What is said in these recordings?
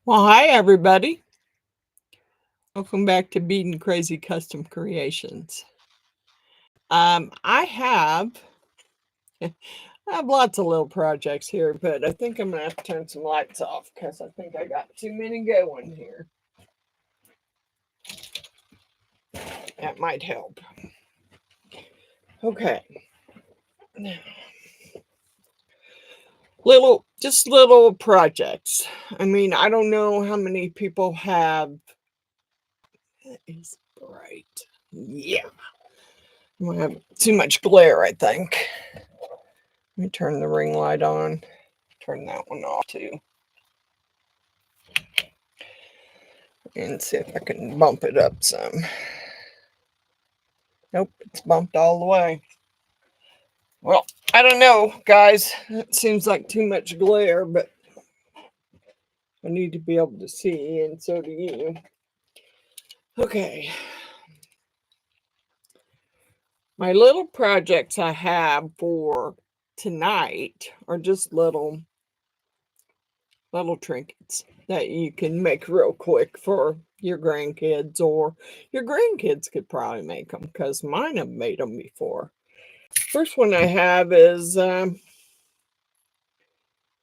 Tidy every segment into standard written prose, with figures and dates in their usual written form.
Well, hi everybody. Welcome back to Beaten Crazy Custom Creations. I have I have lots of little projects here, but I think I'm gonna have to turn some lights off because I think I got too many going here. That might help. Okay. Little projects. I mean, I don't know how many people have. That is bright. Yeah. I have too much glare, I think. Let me turn the ring light on. Turn that one off too. And see if I can bump it up some. Nope, it's bumped all the way. Well, I don't know, guys. It seems like too much glare, but I need to be able to see, and so do you. Okay. My little projects I have for tonight are just little trinkets that you can make real quick for your grandkids, or your grandkids could probably make them because mine have made them before. First one I have is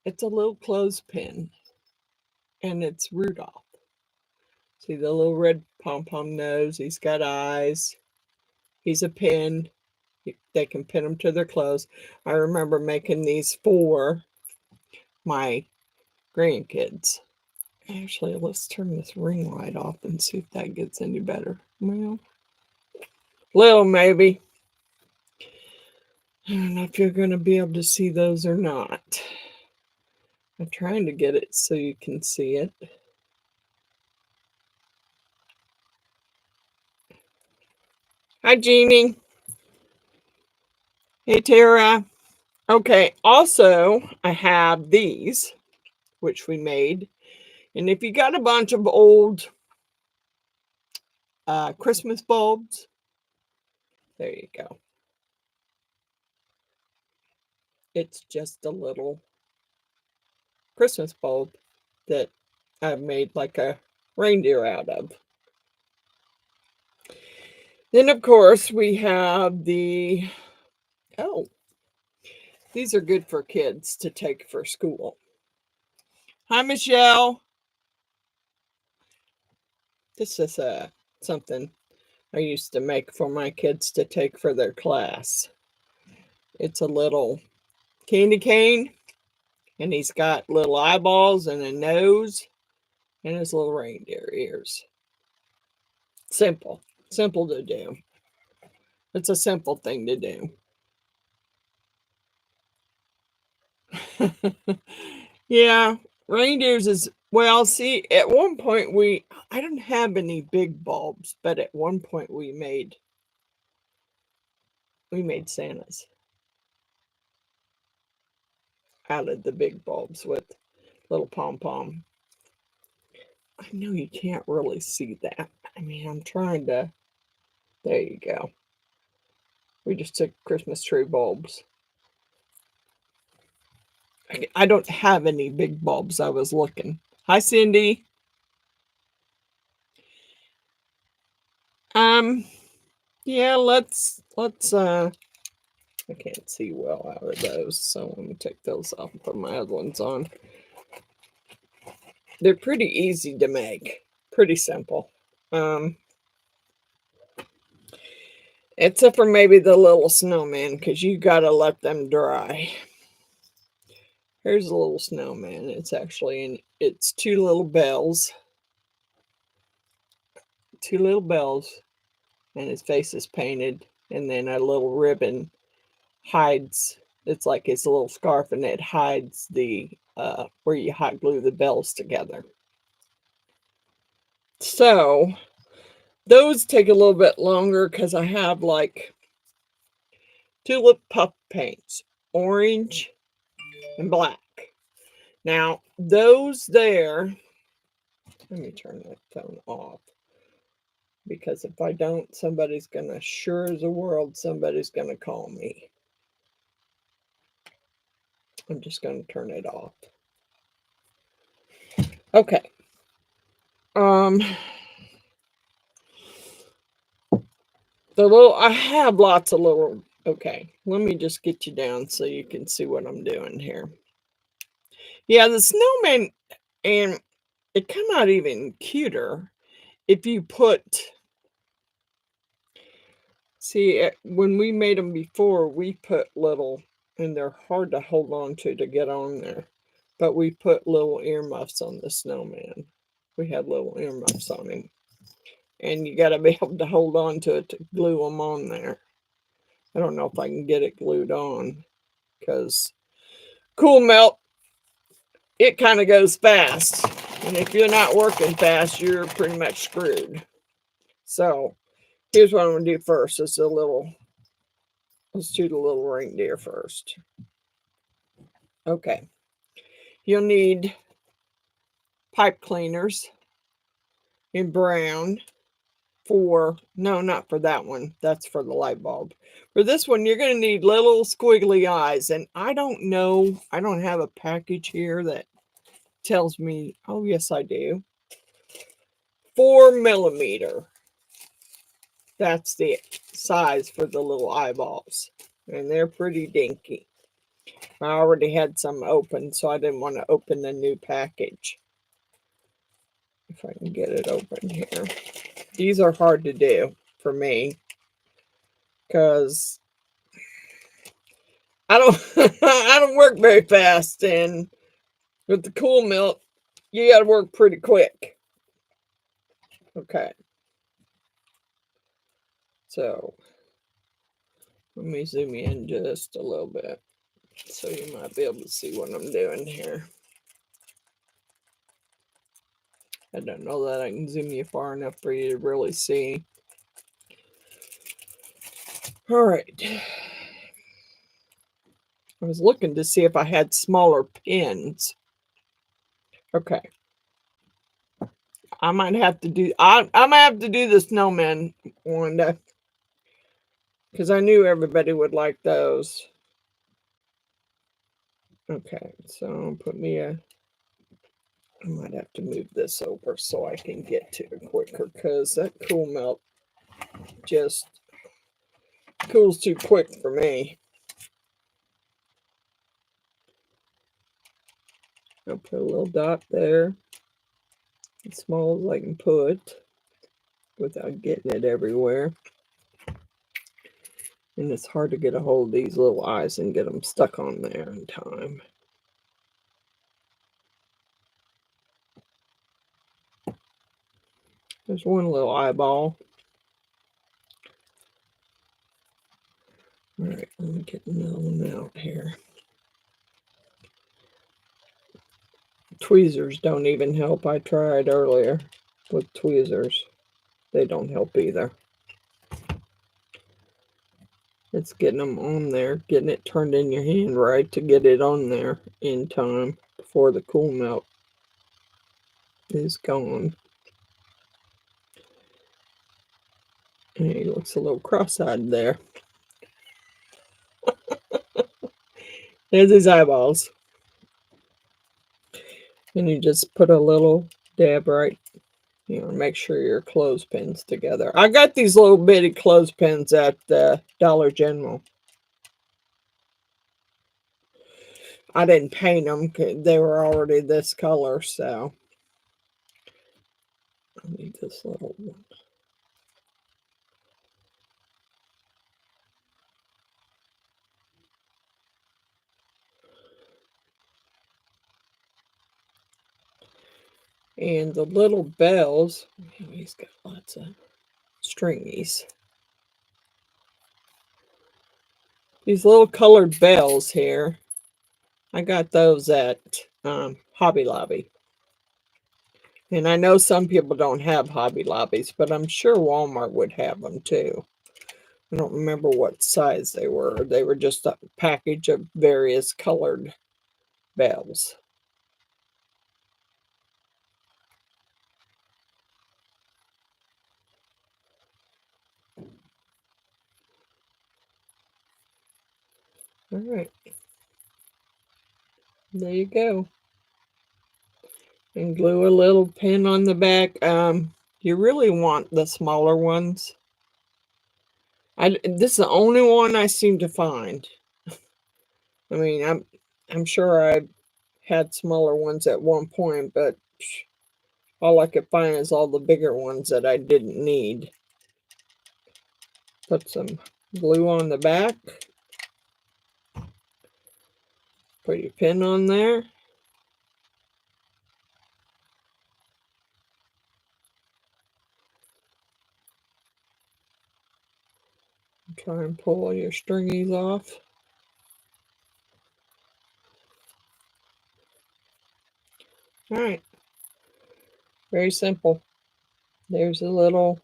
it's a little clothespin, and it's Rudolph. See the little red pom pom nose? He's got eyes. He's a pin. They can pin them to their clothes. I remember making these for my grandkids. Actually, let's turn this ring light off and see if that gets any better. Well, little maybe. I don't know if you're going to be able to see those or not. I'm trying to get it so you can see it. Hi, Jeannie. Hey, Tara. Okay, also, I have these, which we made. And if you got a bunch of old Christmas bulbs, there you go. It's just a little Christmas bulb that I've made like a reindeer out of. Then, of course, we have oh, these are good for kids to take for school. Hi, Michelle. This is something I used to make for my kids to take for their class. It's a little candy cane, and he's got little eyeballs and a nose and his little reindeer ears. Simple to do. It's a simple thing to do. Yeah, reindeers is well, see, at one point I didn't have any big bulbs, but at one point we made Santas out of the big bulbs with little pom pom. I know you can't really see that. I mean, I'm trying to. There you go. We just took Christmas tree bulbs. I don't have any big bulbs. I was looking. Hi, Cindy. Um, yeah, I can't see well out of those, so let me take those off and put my other ones on. They're pretty easy to make. Pretty simple. Except for maybe the little snowman, because you gotta let them dry. Here's a little snowman. It's two little bells. And his face is painted, and then a little ribbon hides. It's like his little scarf, and it hides the where you hot glue the bells together. So those take a little bit longer because I have like tulip puff paints, orange and black. Now those there, let me turn that phone off, because if I don't, somebody's gonna, sure as the world, somebody's gonna call me. I'm just gonna turn it off. Okay. I have lots of little, okay, let me just get you down so you can see what I'm doing here. Yeah, the snowman, and it come out even cuter if you put, see, when we made them before, we put little, and they're hard to hold on to get on there, but we put little earmuffs on the snowman. We had little earmuffs on him, and you got to be able to hold on to it to glue them on there. I don't know if I can get it glued on because cool melt, it kind of goes fast. And if you're not working fast, you're pretty much screwed. So here's what I'm going to do first. Let's do the little reindeer first. Okay. You'll need pipe cleaners in brown no, not for that one. That's for the light bulb. For this one, you're going to need little squiggly eyes. And I don't know, I don't have a package here that tells me, oh, yes, I do. 4mm. That's the size for the little eyeballs. And they're pretty dinky. I already had some open, so I didn't want to open the new package. If I can get it open here. These are hard to do for me because I don't I don't work very fast, and with the cool milk, you got to work pretty quick. Okay. So let me zoom in just a little bit so you might be able to see what I'm doing here. I don't know that I can zoom you far enough for you to really see. All right. I was looking to see if I had smaller pins. Okay. I might have to do, I might have to do the snowman one day because I knew everybody would like those. Okay, so put me I might have to move this over so I can get to it quicker because that cool melt just cools too quick for me. I'll put a little dot there, as small as I can put without getting it everywhere. And it's hard to get a hold of these little eyes and get them stuck on there in time. There's one little eyeball. All right, let me get another one out here. Tweezers don't even help. I tried earlier with tweezers. They don't help either. It's getting them on there, getting it turned in your hand right to get it on there in time before the cool melt is gone. And he looks a little cross-eyed there. There's his eyeballs. And you just put a little dab right, make sure your clothespin's together. I got these little bitty clothespins at the Dollar General. I didn't paint them. They were already this color, so I need this little one. And the little bells, he's got lots of stringies. These little colored bells here, I got those at Hobby Lobby. And I know some people don't have Hobby Lobbies, but I'm sure Walmart would have them too. I don't remember what size they were. They were just a package of various colored bells. All right. There you go. And glue a little pin on the back. You really want the smaller ones. This is the only one I seem to find. I mean, I'm sure I had smaller ones at one point, but all I could find is all the bigger ones that I didn't need. Put some glue on the back. Put your pin on there. Try and pull your stringies off. All right. Very simple. There's a little,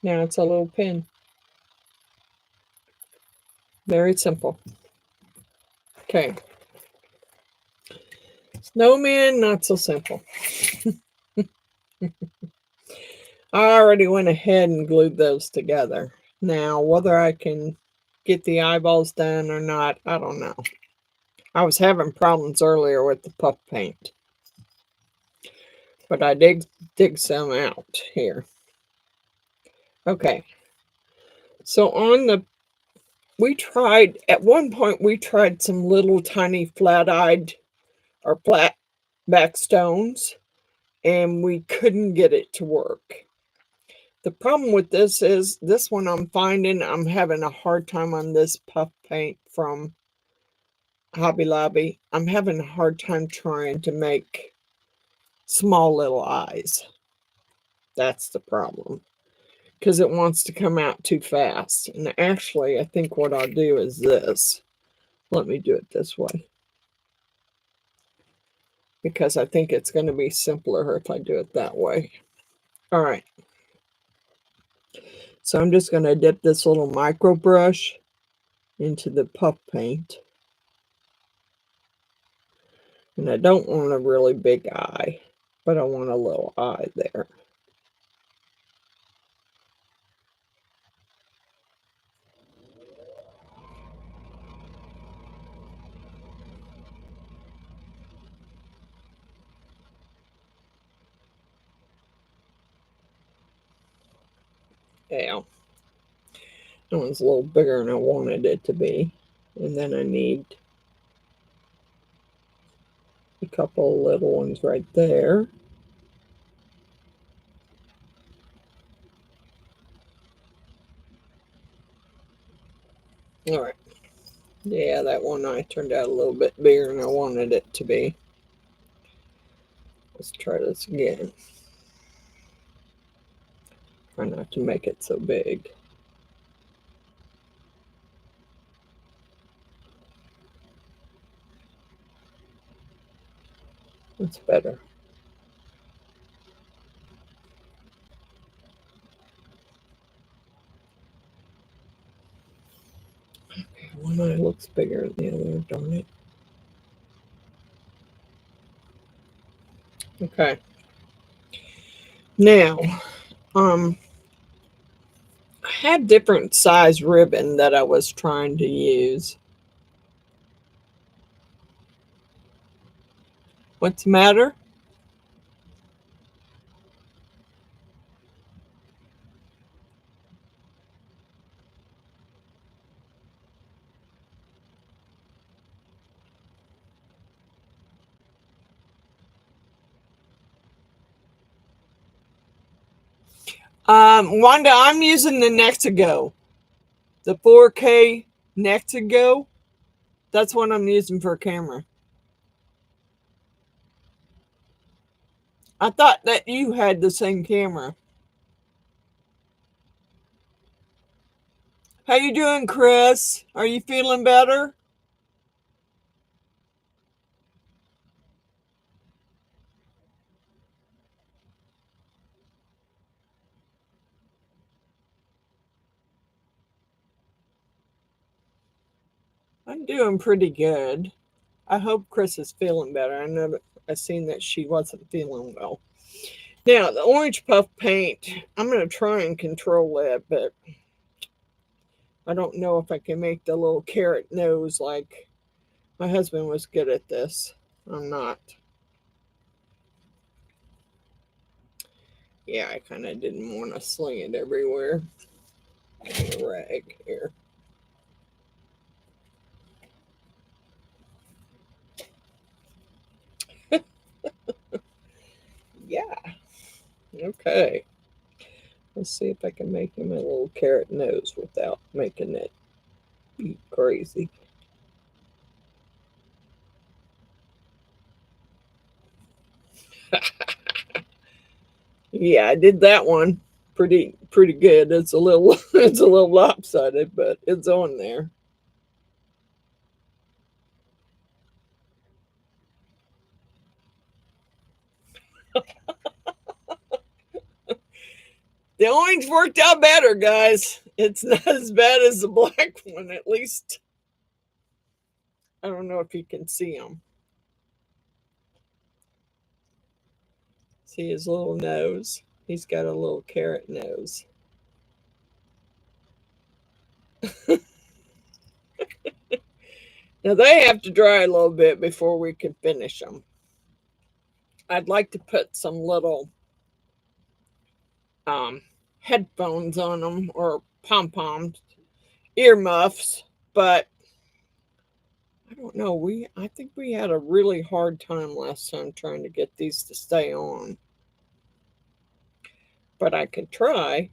now it's a little pin. Very simple. Okay. Snowman, not so simple. I already went ahead and glued those together. Now, whether I can get the eyeballs done or not, I don't know. I was having problems earlier with the puff paint. But I did dig some out here. Okay. So at one point we tried some little tiny flat-eyed or flat back stones, and we couldn't get it to work. The problem with this is this one I'm having a hard time on this puff paint from Hobby Lobby. I'm having a hard time trying to make small little eyes. That's the problem. Because it wants to come out too fast. And actually, I think what I'll do is this. Let me do it this way. Because I think it's going to be simpler if I do it that way. All right. So I'm just going to dip this little micro brush into the puff paint. And I don't want a really big eye, but I want a little eye there. Yeah. That one's a little bigger than I wanted it to be. And then I need a couple of little ones right there. All right. Yeah, that one eye turned out a little bit bigger than I wanted it to be. Let's try this again. Try not to make it so big. That's better. One eye looks bigger than the other, darn it. Okay. Now, I had different size ribbon that I was trying to use. What's the matter? Wanda, I'm using the Nexigo. The 4K Nexigo. That's what I'm using for a camera. I thought that you had the same camera. How you doing, Chris? Are you feeling better? I'm doing pretty good. I hope Chris is feeling better. I know that I seen that she wasn't feeling well. Now, the orange puff paint, I'm going to try and control it, but I don't know if I can make the little carrot nose like my husband was good at this. I'm not. Yeah, I kind of didn't want to sling it everywhere. A rag here. Yeah. Okay. Let's see if I can make him a little carrot nose without making it be crazy. Yeah, I did that one pretty good. It's a little it's a little lopsided, but it's on there. The orange worked out better, guys. It's not as bad as the black one, at least. I don't know if you can see him. See his little nose? He's got a little carrot nose. Now they have to dry a little bit before we can finish them. I'd like to put some little um, headphones on them or pom poms, earmuffs, but I don't know. I think we had a really hard time last time trying to get these to stay on, but I could try.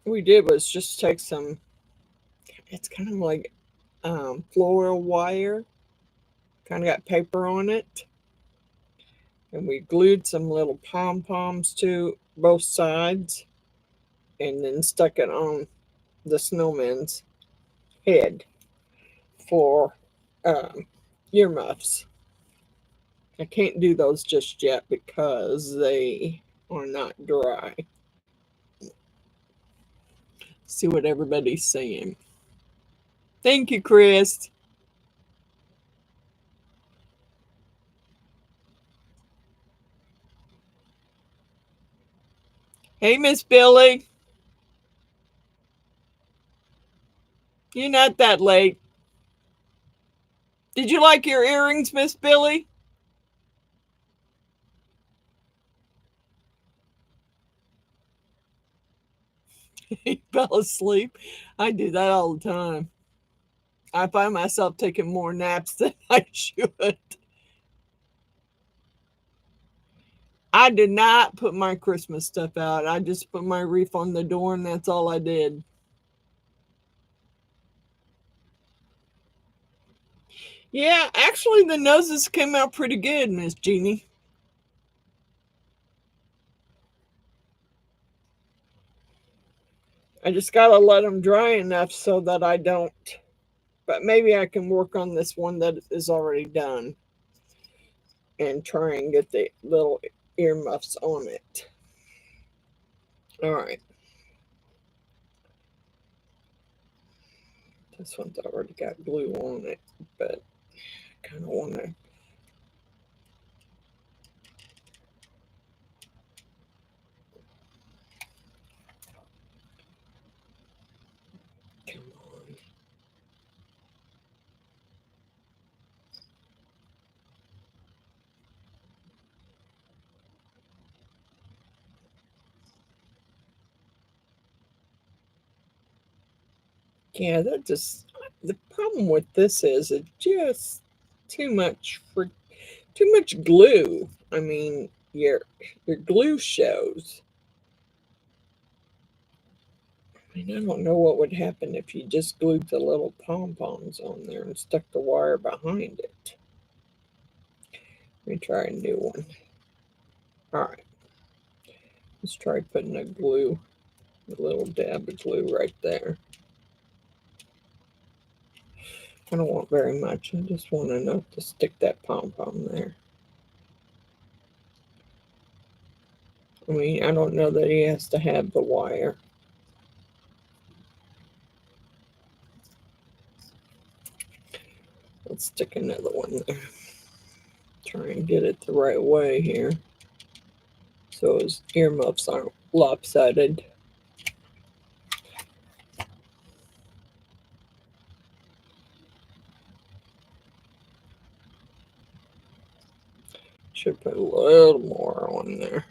What we did was just take some. It's kind of like floral wire, kind of got paper on it, and we glued some little pom poms to both sides, and then stuck it on the snowman's head for um, earmuffs. I can't do those just yet because they are not dry. See what everybody's saying. Thank you, Chris. Hey, Miss Billy. You're not that late. Did you like your earrings, Miss Billy? He fell asleep. I do that all the time. I find myself taking more naps than I should. I did not put my Christmas stuff out. I just put my wreath on the door, and that's all I did. Yeah, actually, the noses came out pretty good, Miss Jeannie. I just gotta let them dry enough so that I don't. But maybe I can work on this one that is already done and try and get the little earmuffs on it. All right. This one's already got glue on it, but I kind of want to. Come on. Yeah, that just. The problem with this is it just too much for too much glue. I mean, your glue shows. I mean, I don't know what would happen if you just glued the little pom poms on there and stuck the wire behind it. Let me try a new one. All right, let's try putting a little dab of glue right there. I don't want very much. I just want enough to stick that pom pom there. I mean, I don't know that he has to have the wire. Let's stick another one there. Try and get it the right way here so his earmuffs aren't lopsided. Should put a little more on there.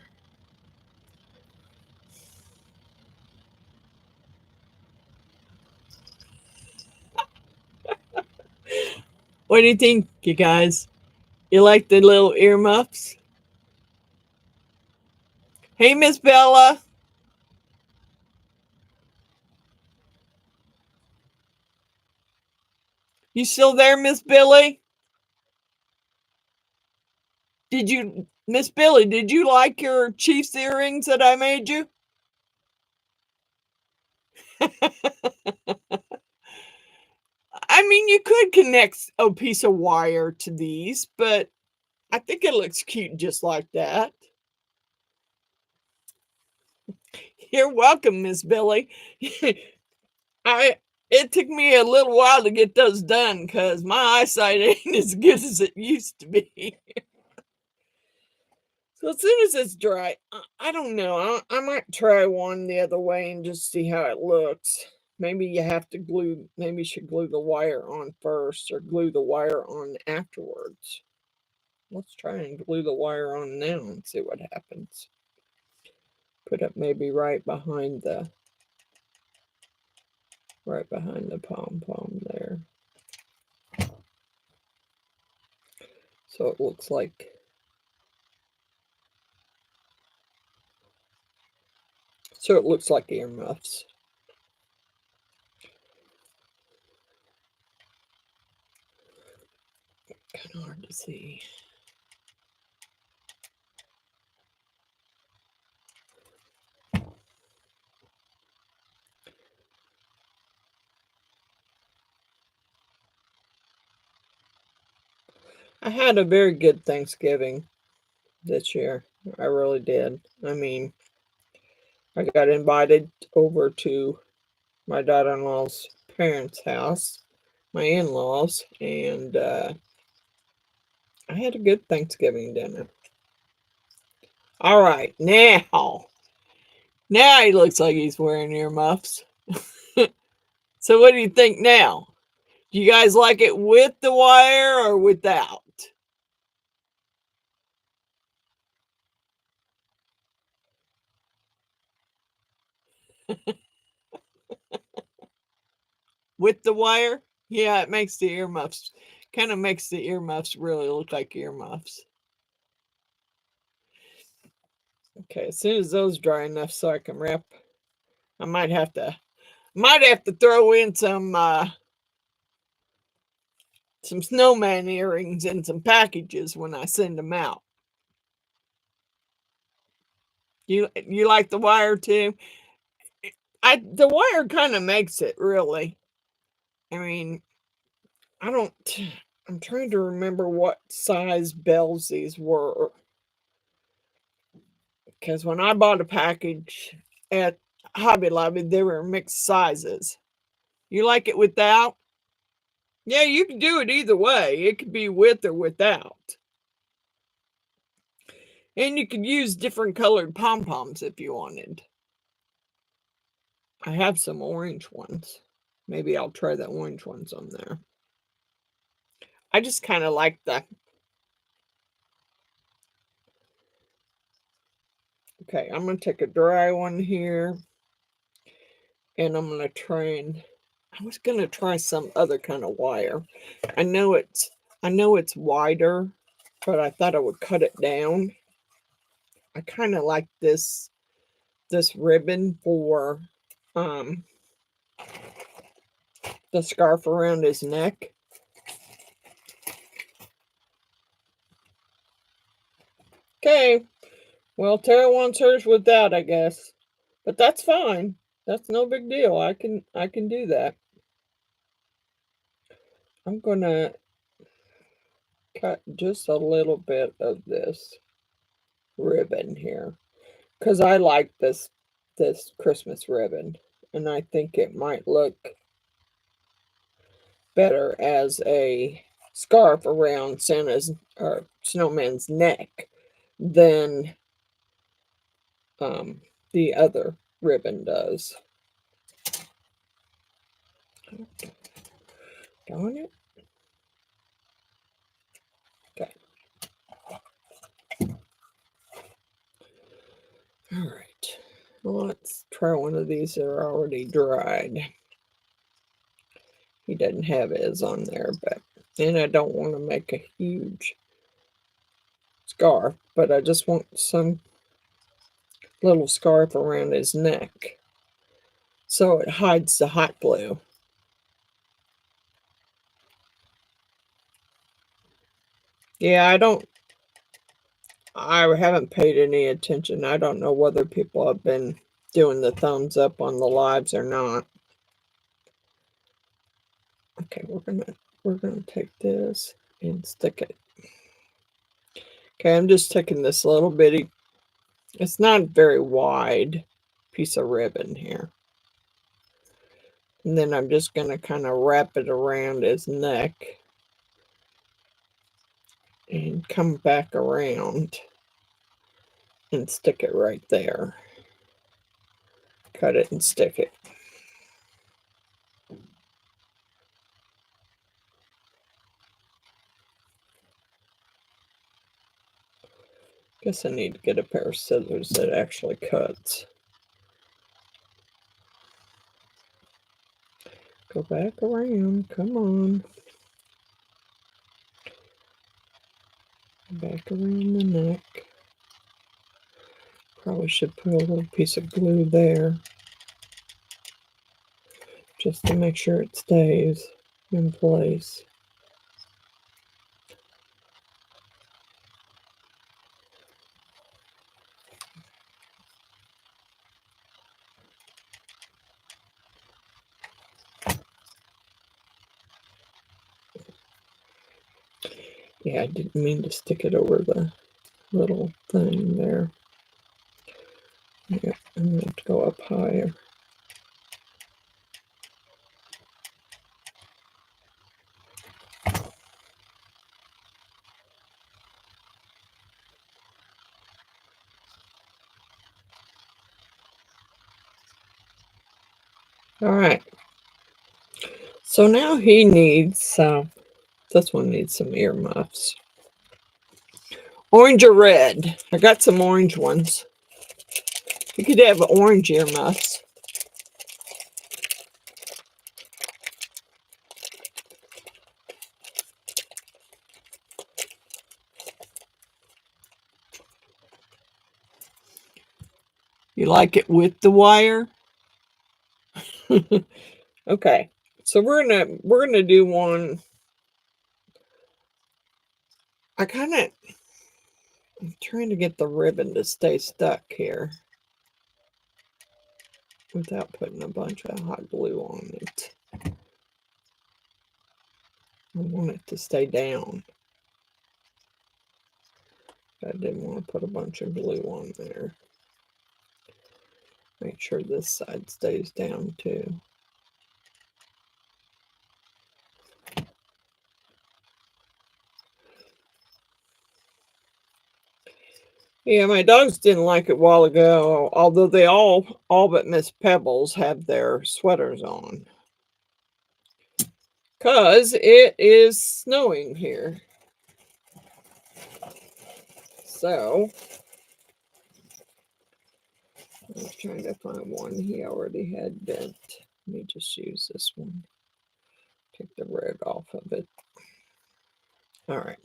What do you think, you guys? You like the little earmuffs? Hey, Miss Bella. You still there, Miss Billy? Miss Billy, did you like your Chiefs earrings that I made you? I mean, you could connect a piece of wire to these, but I think it looks cute just like that. You're welcome, Miss Billy. I it took me a little while to get those done because my eyesight ain't as good as it used to be. So as soon as it's dry, I don't know. I might try one the other way and just see how it looks. Maybe you have to glue. Maybe you should glue the wire on first, or glue the wire on afterwards. Let's try and glue the wire on now and see what happens. Put it maybe right behind the pom pom there. So it looks like earmuffs. Kind of hard to see. I had a very good Thanksgiving this year. I really did. I mean, I got invited over to my daughter in law's parents' house, my in laws, and I had a good Thanksgiving dinner. All right, now he looks like he's wearing earmuffs. So, what do you think now? Do you guys like it with the wire or without? With the wire? Yeah, it makes the earmuffs kind of makes the earmuffs really look like earmuffs. Okay, as soon as those dry enough so I can wrap, I might have to throw in some snowman earrings and some packages when I send them out. You like the wire too? I the wire kind of makes it really. I mean, I don't. I'm trying to remember what size bells these were because when I bought a package at Hobby Lobby, they were mixed sizes. You like it without? Yeah, you can do it either way. It could be with or without. And you could use different colored pom poms if you wanted. I have some orange ones. Maybe I'll try the orange ones on there. I just kind of like the. Okay, I'm going to take a dry one here. And I'm going to try and. I was going to try some other kind of wire. I know it's. I know it's wider, but I thought I would cut it down. I kind of like this ribbon for um the scarf around his neck. Okay, well, Tara wants hers without, I guess, but that's fine. That's no big deal. I can do that. I'm gonna cut just a little bit of this ribbon here because I like this Christmas ribbon, and I think it might look better as a scarf around Santa's or Snowman's neck than um, the other ribbon does. Darn it. Okay. All right, well, let's try one of these that are already dried. He doesn't have his on there, but and I don't want to make a huge scarf, but I just want some little scarf around his neck so it hides the hot glue. Yeah, I haven't paid any attention. I don't know whether people have been doing the thumbs up on the lives or not. Okay, we're gonna take this and stick it. Okay, I'm just taking this little bitty, it's not very wide piece of ribbon here. And then I'm just gonna kind of wrap it around his neck and come back around and stick it right there. Cut it and stick it. Guess I need to get a pair of scissors that actually cuts. Go back around, come on. Back around the neck. Probably should put a little piece of glue there just to make sure it stays in place. Yeah, I didn't mean to stick it over the little thing there. Yeah, I'm going to have to go up higher. All right. So now he needs, this one needs some earmuffs. Orange or red? I got some orange ones. You could have orange earmuffs. You like it with the wire? Okay. So we're gonna do one. I'm trying to get the ribbon to stay stuck here without putting a bunch of hot glue on it. I want it to stay down. I didn't want to put a bunch of glue on there. Make sure this side stays down too. Yeah, my dogs didn't like it a while ago, although they all but Miss Pebbles have their sweaters on. 'Cause it is snowing here. So I was trying to find one he already had bent. Let me just use this one. Take the red off of it. All right.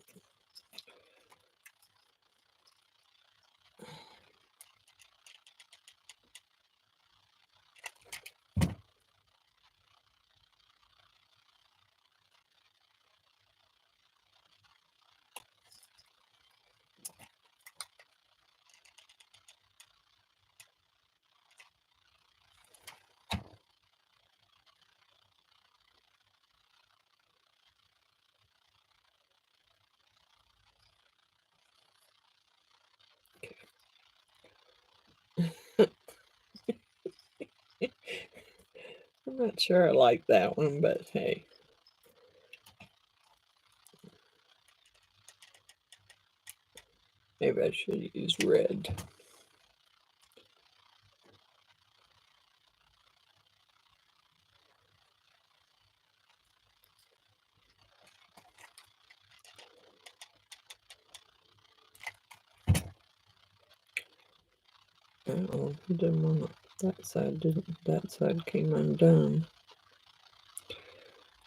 I'm not sure I like that one, but hey. Maybe I should use red. Oh, he didn't want that side. That side came undone.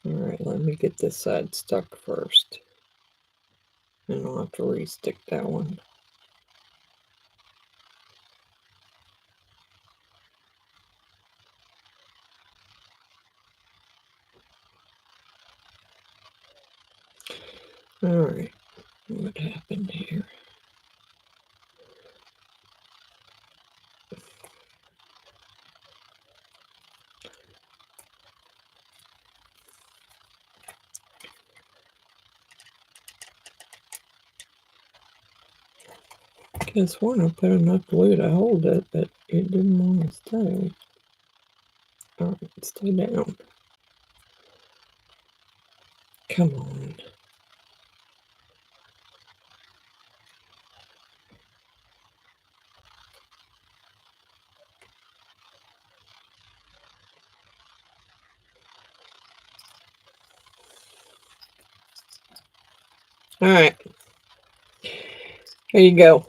All right, let me get this side stuck first, and I'll have to re-stick that one. All right, what happened here? Guess what? I put enough glue to hold it, but it didn't want to stay. All right, stay down. Come on. All right. Here you go.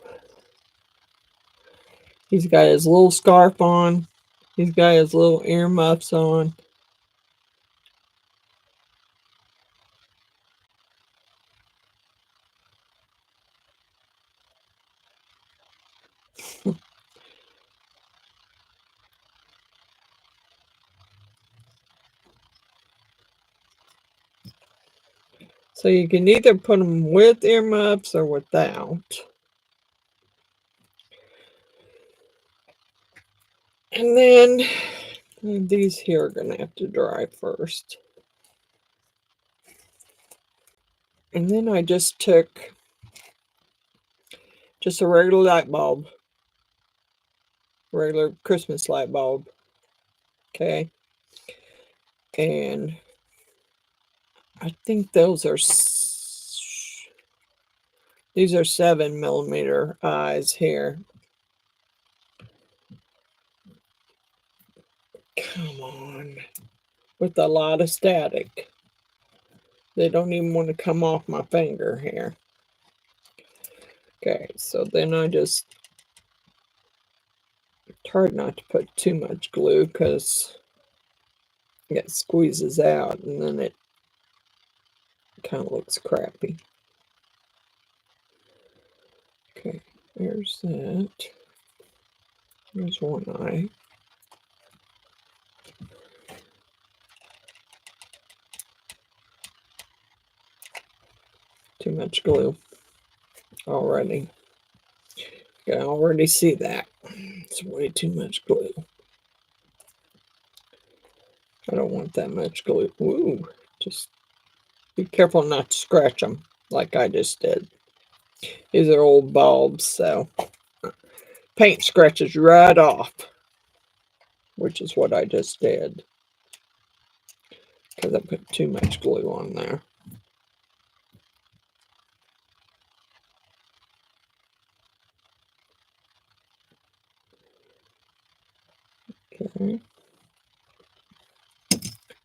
He's got his little scarf on. He's got his little earmuffs on. So you can either put them with earmuffs or without. And then these here are going to have to dry first. And then I just took just a regular light bulb. Regular Christmas light bulb. Okay. And I think those are, these are 7mm eyes here. Come on. With a lot of static. They don't even want to come off my finger here. Okay, so then I just, it's hard not to put too much glue because it squeezes out and then it kind of looks crappy. Okay, there's that. There's one eye. Too much glue already. I can already see that. It's way too much glue. I don't want that much glue. Ooh, just be careful not to scratch them like I just did. These are old bulbs, so paint scratches right off, which is what I just did because I put too much glue on there. Okay.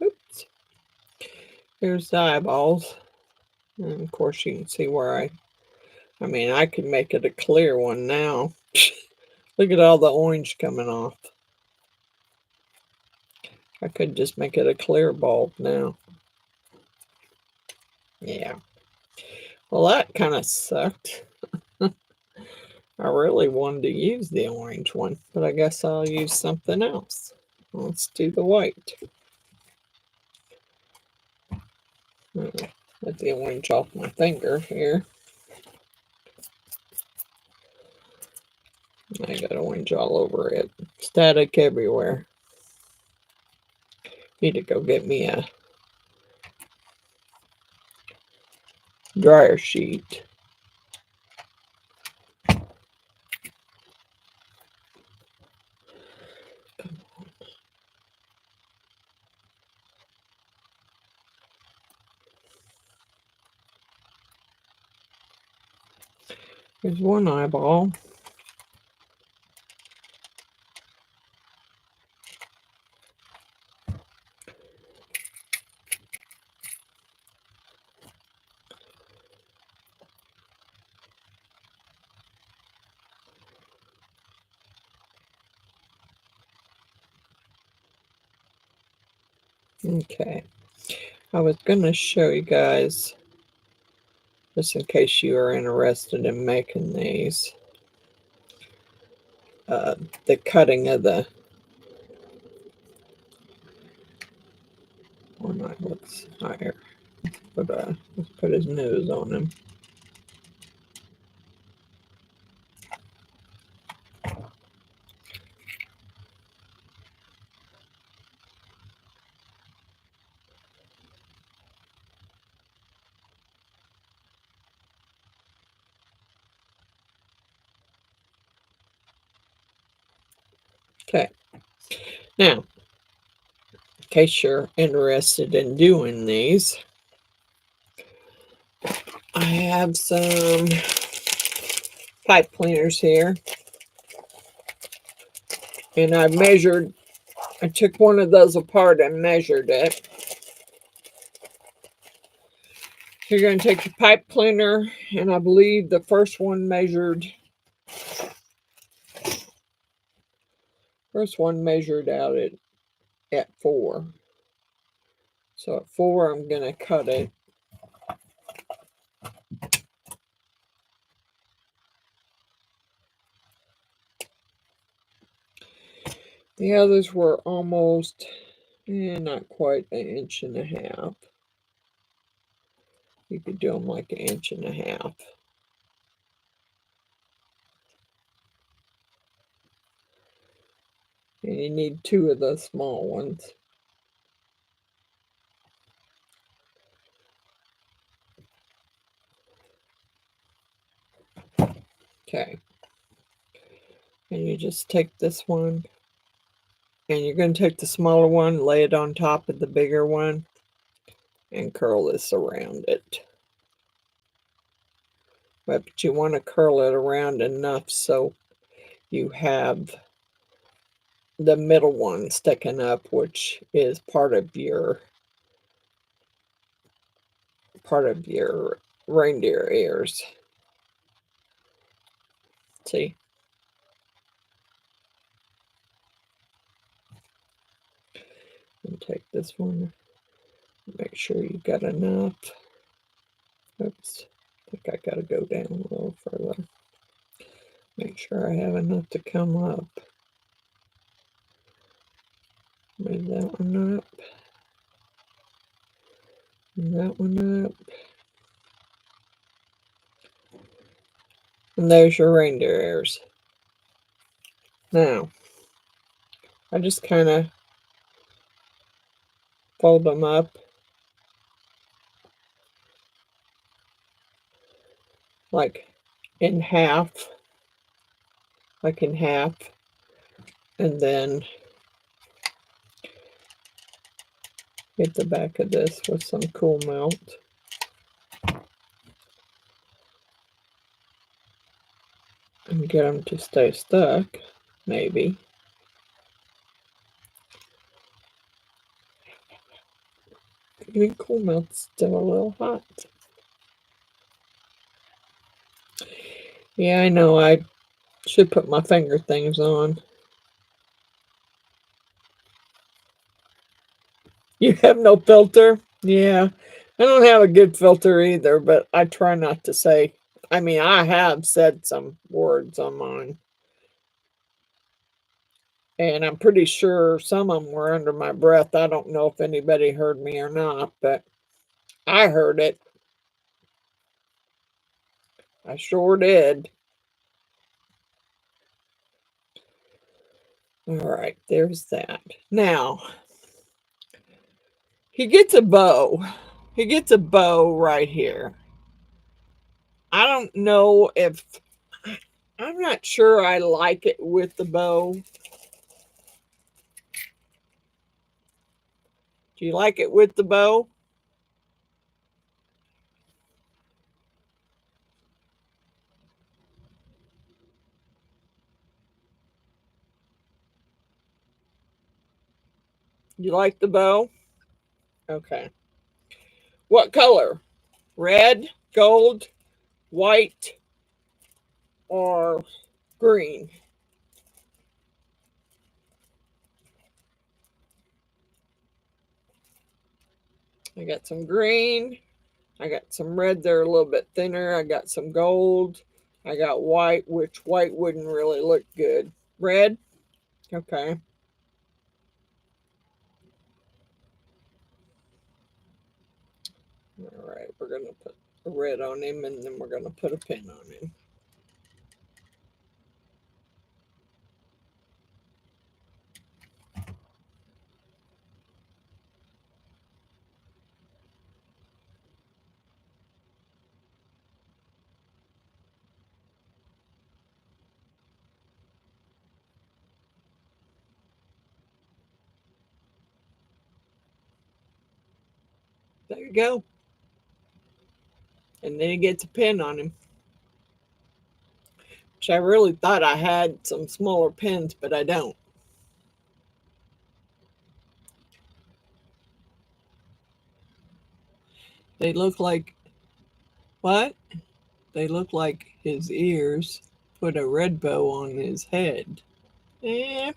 Oops. Here's the eyeballs. And of course you can see where I mean, I could make it a clear one now. Look at all the orange coming off. I could just make it a clear bulb now. Yeah. Well, that kind of sucked. I really wanted to use the orange one, but I guess I'll use something else. Let's do the white. Let the orange off my finger here. I got orange all over it. Static everywhere. Need to go get me a dryer sheet. Here's one eyeball. Okay. I was going to show you guys, just in case you are interested in making these, the cutting of the, well, not looks higher, but let's put his nose on him. Okay. Now, in case you're interested in doing these, I have some pipe cleaners here. And I took one of those apart and measured it. You're going to take your pipe cleaner, and I believe the first one measured out at 4. So at 4, I'm going to cut it. The others were almost, not quite an inch and a half. You could do them like an inch and a half. And you need 2 of the small ones. Okay. And you just take this one, and you're going to take the smaller one, lay it on top of the bigger one, and curl this around it. But you want to curl it around enough so you have the middle one sticking up, which is part of your reindeer ears. See? And take this one. Make sure you got enough. Oops. I think I gotta go down a little further. Make sure I have enough to come up. Move that one up. And that one up. And there's your reindeer ears. Now, I just kind of fold them up like in half, and then hit the back of this with some cool melt. And get them to stay stuck, maybe. Even cool melt's still a little hot. Yeah, I know, I should put my finger things on. You have no filter? Yeah, I don't have a good filter either, but I try not to say. I mean, I have said some words on mine. And I'm pretty sure some of them were under my breath. I don't know if anybody heard me or not, but I heard it. I sure did. All right, there's that. Now, he gets a bow. He gets a bow right here. I don't know if, I'm not sure I like it with the bow. Do you like it with the bow? You like the bow? Okay. What color? Red, gold, white, or green? I got some green. I got some red. They're a little bit thinner. I got some gold. I got white, which white wouldn't really look good. Red? Okay. All right, we're going to put a red on him, and then we're going to put a pin on him. There you go. And then he gets a pin on him. Which I really thought I had some smaller pins, but I don't. They look like what? They look like his ears. Put a red bow on his head. Eh.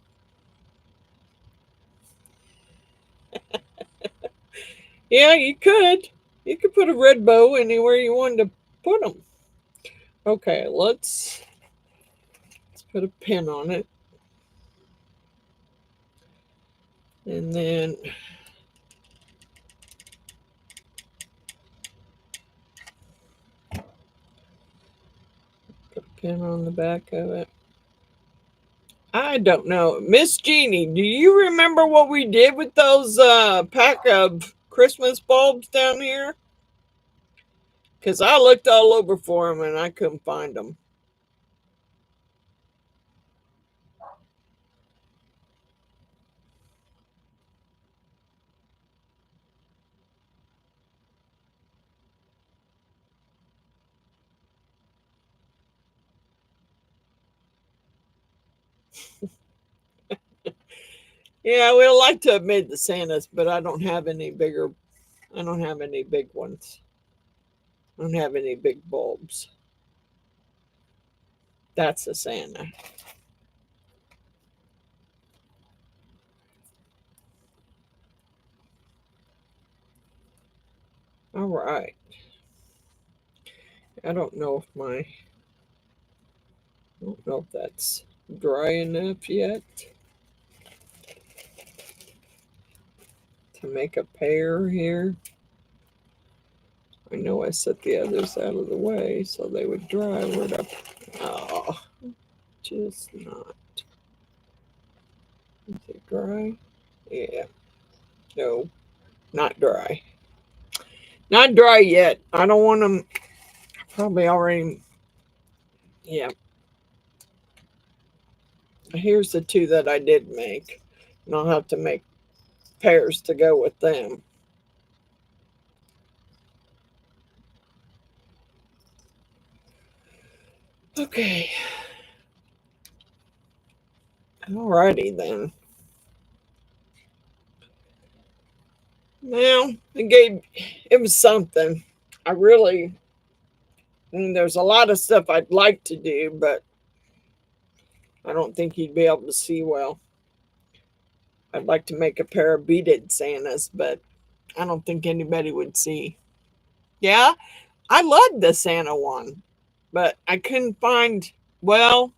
Yeah, you could. You could put a red bow anywhere you wanted to put them. Okay, let's put a pin on it. And then put a pin on the back of it. I don't know. Miss Jeannie, do you remember what we did with those pack of Christmas bulbs down here? Because I looked all over for them and I couldn't find them. Yeah, I would like to have made the Santas, but I don't have any bigger. I don't have any big ones. I don't have any big bulbs. That's a Santa. All right. I don't know if my. I don't know if that's dry enough yet to make a pair here. I know I set the others out of the way so they would dry right up. Oh, just not. Is it dry? Yeah. No, not dry. Not dry yet. I don't want them. Probably already. Yeah. Here's the two that I did make. And I'll have to make pairs to go with them. Okay. Alrighty then. Now, it was something. I really, there's a lot of stuff I'd like to do, but I don't think you'd be able to see well. I'd like to make a pair of beaded Santas, but I don't think anybody would see. Yeah, I loved the Santa one, but I couldn't find, well,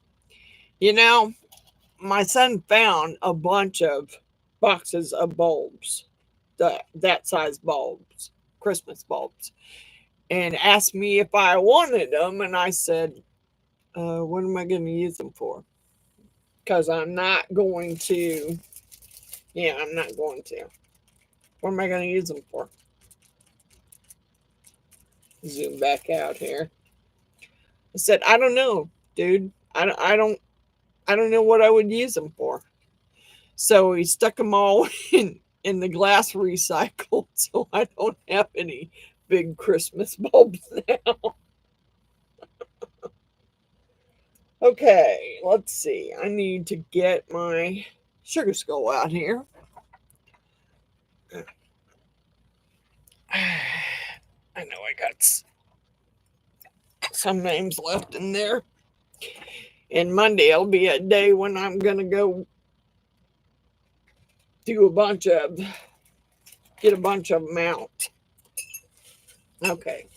you know, my son found a bunch of boxes of bulbs, that size bulbs, Christmas bulbs, and asked me if I wanted them. And I said, what am I going to use them for? Because I'm not going to, yeah, I'm not going to. What am I going to use them for? Zoom back out here. I said, I don't know, dude. I don't know what I would use them for. So he stuck them all in the glass recycle. So I don't have any big Christmas bulbs now. Okay, let's see. I need to get my sugar skull out here. I know I got some names left in there. And Monday will be a day when I'm going to go do a bunch of get a bunch of them out. Okay.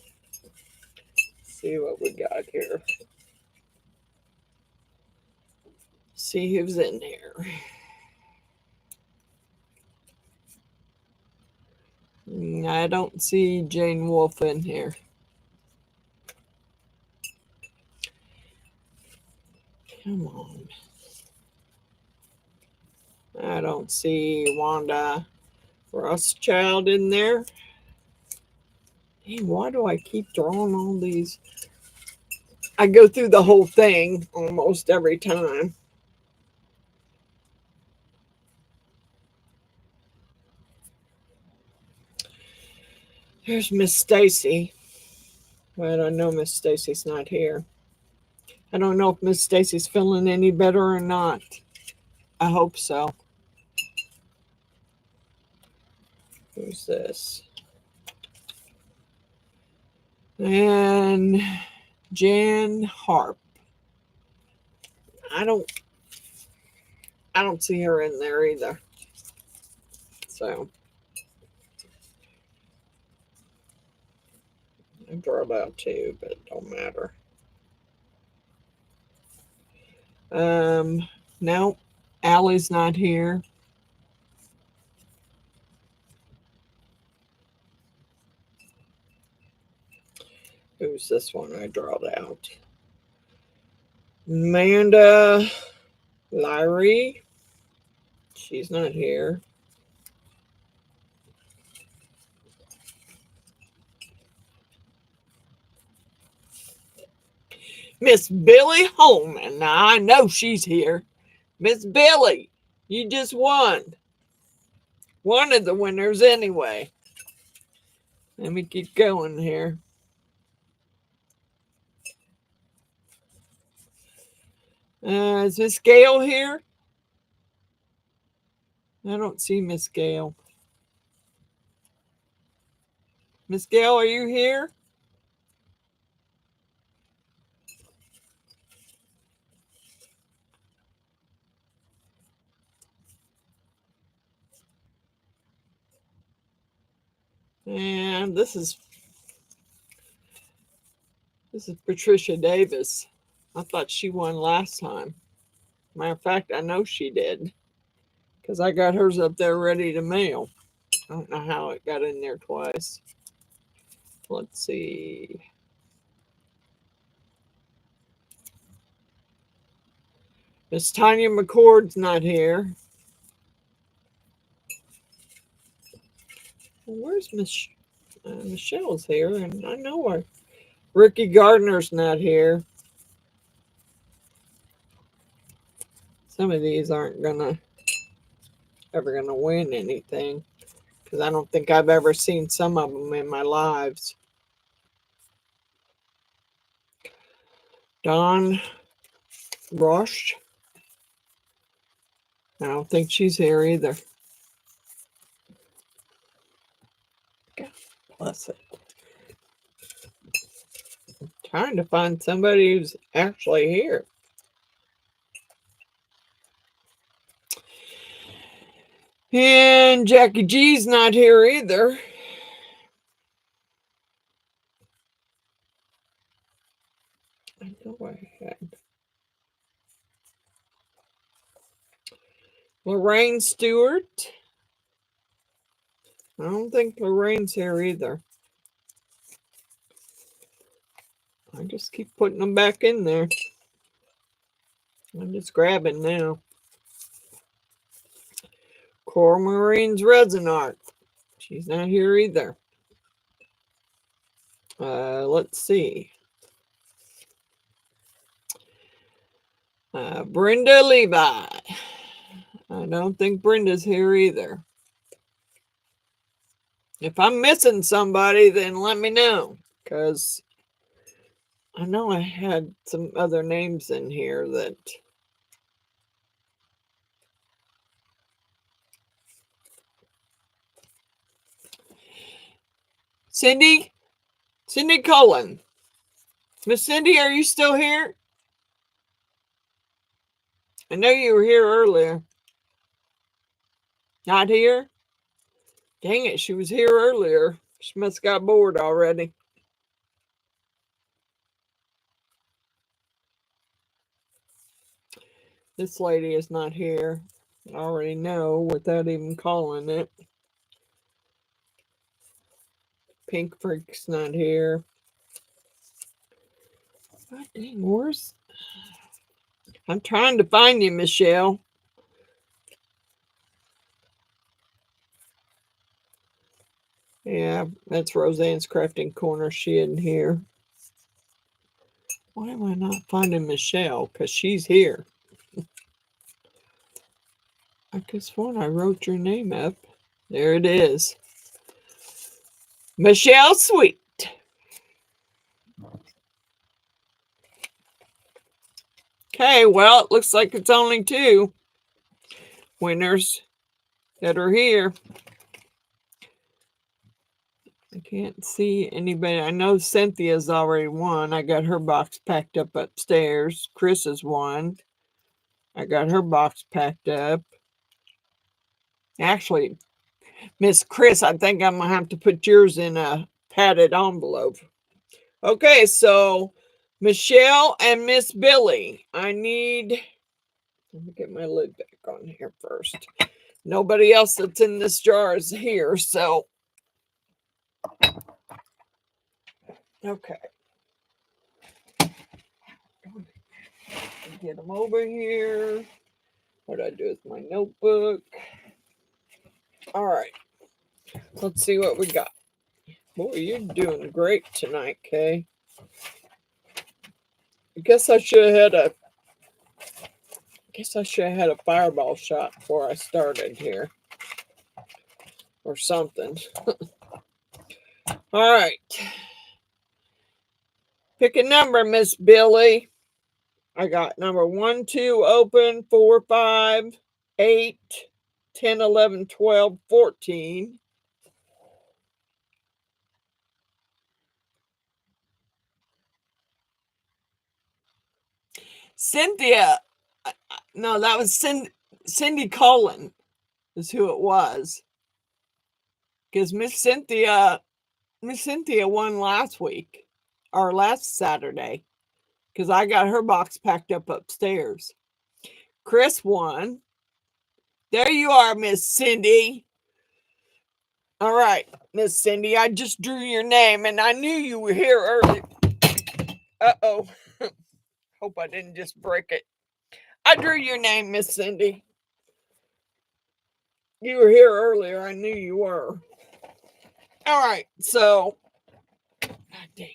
See what we got here. See who's in here. I don't see Jane Wolfe in here. Come on. I don't see Wanda Rothschild in there. Hey, why do I keep drawing all these? I go through the whole thing almost every time. There's Miss Stacy. But I know Miss Stacy's not here. I don't know if Miss Stacy's feeling any better or not. I hope so. Who's this? And Jan Harp. I don't see her in there either. So I draw about two, but it don't matter. No, Allie's not here. Who's this one I drawed out? Amanda Lyrie. She's not here. Miss Billy Holman. Now I know she's here. Miss Billy, you just won. One of the winners anyway. Let me keep going here. Is Miss Gail here? I don't see Miss Gail. Miss Gail, are you here? And this is Patricia Davis. I thought she won last time. Matter of fact, I know she did. Because I got hers up there ready to mail. I don't know how it got in there twice. Let's see. Miss Tanya McCord's not here. Well, where's Miss Michelle's here, and I know her. Ricky Gardner's not here. Some of these aren't ever gonna win anything because I don't think I've ever seen some of them in my lives. Dawn Rosh. I don't think she's here either. God bless it. I'm trying to find somebody who's actually here. And Jackie G's not here either. I know I had Lorraine Stewart. I don't think Lorraine's here either. I just keep putting them back in there. I'm just grabbing now. Coral Marine's Resinart. She's not here either. Let's see. Brenda Levi. I don't think Brenda's here either. If I'm missing somebody, then let me know. Because I know I had some other names in here that... Cindy Cullen. Miss Cindy, are you still here? I know you were here earlier. Not here? Dang it, she was here earlier. She must have got bored already. This lady is not here. I already know without even calling it. Pink Freak's not here. God dang, where's... I'm trying to find you, Michelle. Yeah, that's Roseanne's Crafting Corner. She isn't here. Why am I not finding Michelle? Because she's here. I guess what? I wrote your name up. There it is. Michelle Sweet. Okay, well, it looks like it's only 2 winners that are here. I can't see anybody. I know Cynthia's already won. I got her box packed up upstairs. Chris has won. I got her box packed up. Actually, Miss Chris, I think I'm going to have to put yours in a padded envelope. Okay, so Michelle and Miss Billy, I need... Let me get my lid back on here first. Nobody else that's in this jar is here, so... Okay. Get them over here. What do I do with my notebook? All right. Let's see what we got. Boy, you're doing great tonight, Kay. I guess I should have had a fireball shot before I started here. Or something. All right. Pick a number, Miss Billy. I got number 1, 2, open, 4, 5, 8, 10, 11, 12, 14. Cynthia. No, that was Cindy Cullen is who it was. Because Miss Cynthia won last week. Or last Saturday. Because I got her box packed up upstairs. Chris won. There you are, Miss Cindy. All right, Miss Cindy, I just drew your name and I knew you were here early. Uh-oh. Hope I didn't just break it. I drew your name, Miss Cindy. You were here earlier. I knew you were. All right, so... God dang.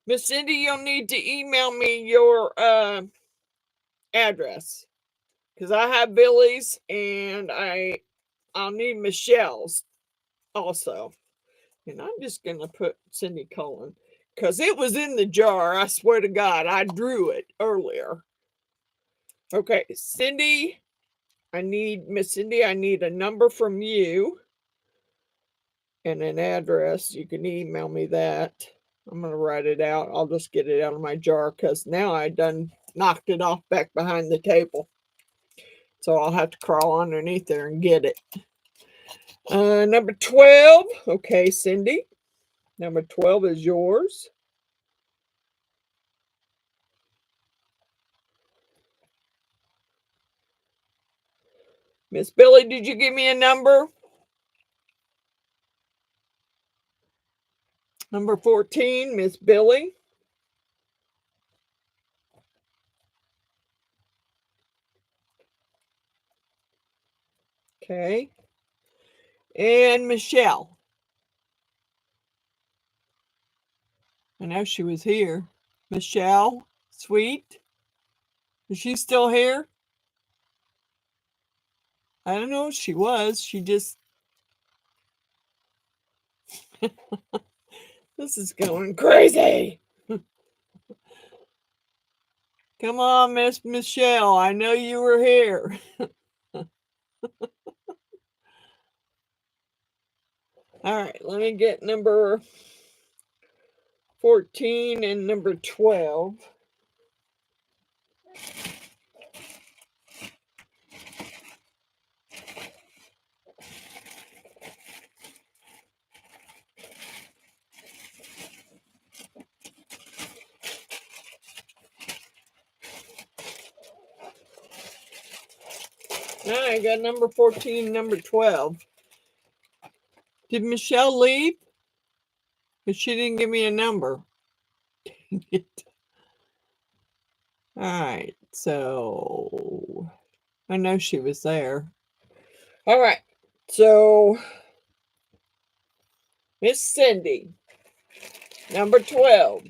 Miss Cindy, you'll need to email me your address. Because I have Billy's and I'll need Michelle's also. And I'm just going to put Cindy Cullen. Because it was in the jar. I swear to God, I drew it earlier. Okay, Cindy, Miss Cindy, I need a number from you. And an address. You can email me that. I'm going to write it out. I'll just get it out of my jar because now I done knocked it off back behind the table. So I'll have to crawl underneath there and get it. Number 12. Okay, Cindy. Number 12 is yours. Miss Billy, did you give me a number? Number 14, Miss Billy. Okay. And Michelle. I know she was here. Michelle, Sweet. Is she still here? I don't know if she was. She just... This is going crazy. Come on, Miss Michelle. I know you were here. All right, let me get number 14 and number 12. I got number 14, number 12. Did Michelle leave? Because she didn't give me a number. All right, so I know she was there. All right, so Miss Cindy, number 12.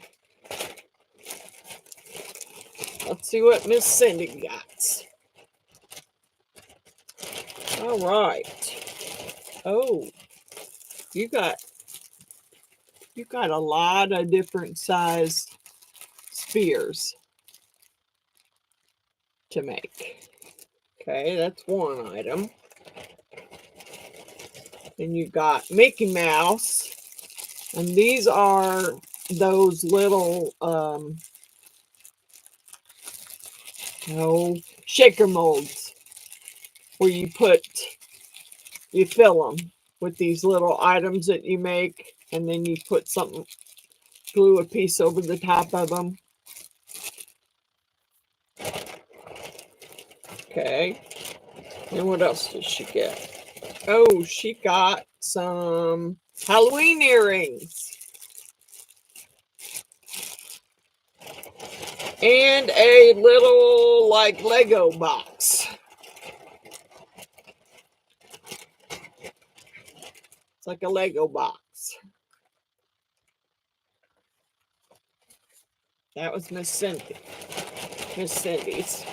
Let's see what Miss Cindy got. All right. Oh, you got a lot of different size spheres to make. Okay, that's one item. Then you got Mickey Mouse, and these are those little shaker molds where you fill them with these little items that you make, and then you put glue a piece over the top of them. Okay, and what else did she get? Oh, she got some Halloween earrings and a little like Lego box. It's like a Lego box. That was Miss Cindy. Miss Cindy's.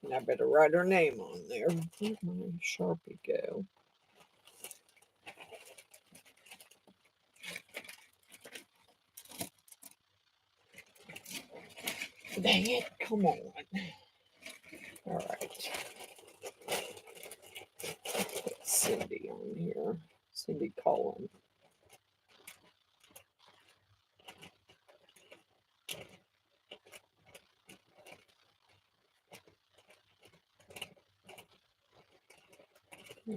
And I better write her name on there. Where'd my Sharpie go? Dang it, come on. All right. Put Cindy on here. Cindy Cullen.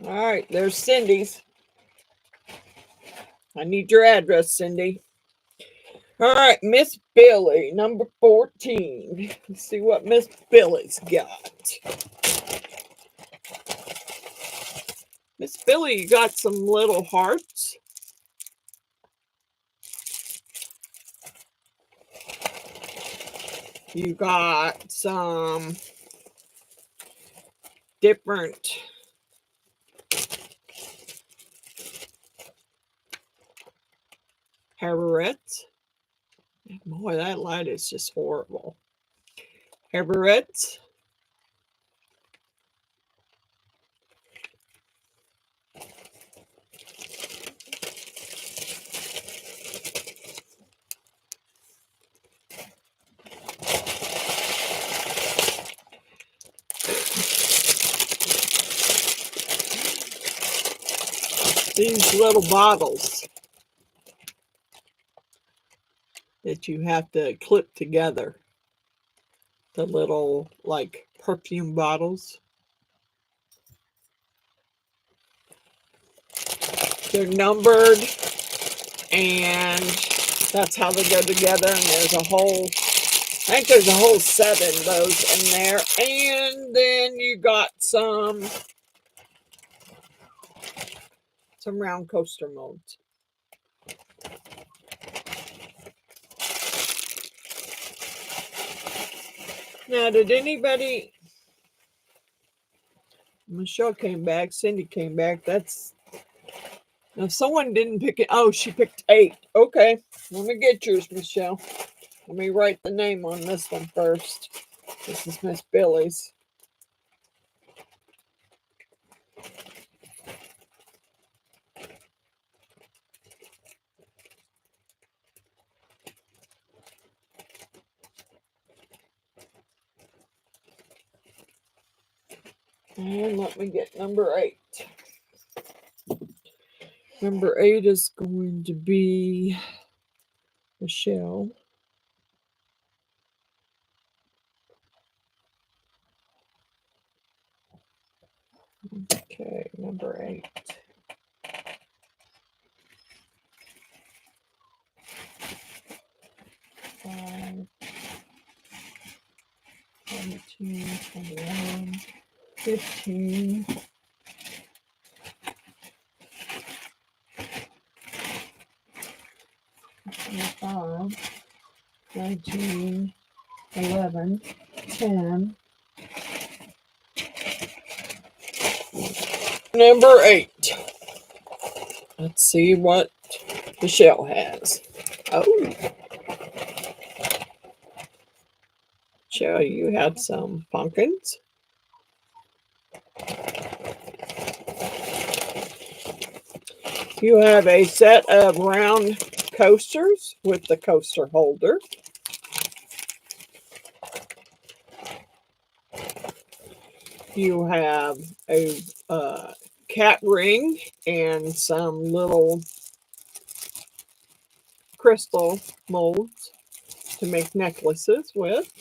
All right, there's Cindy's. I need your address, Cindy. All right, Miss Billy, number 14. Let's see what Miss Billy's got. Miss Billy, you got some little hearts. You got some different Haverettes. Boy, that light is just horrible. Haverettes. These little bottles that you have to clip together. The little, like, perfume bottles. They're numbered, and that's how they go together. And there's a whole, I think there's a whole 7 of those in there. And then you got some round coaster molds. Now, did anybody... Michelle came back. Cindy came back. That's... Now, someone didn't pick it. Oh, she picked 8. Okay. Let me get yours, Michelle. Let me write the name on this one first. This is Miss Billy's. And let me get number 8. Number 8 is going to be Michelle. Okay, number 8. 15, 5, 19, 11, 10. Number 8. Let's see what Michelle has. Oh, Michelle, you had some pumpkins. You have a set of round coasters with the coaster holder. You have a cat ring and some little crystal molds to make necklaces with.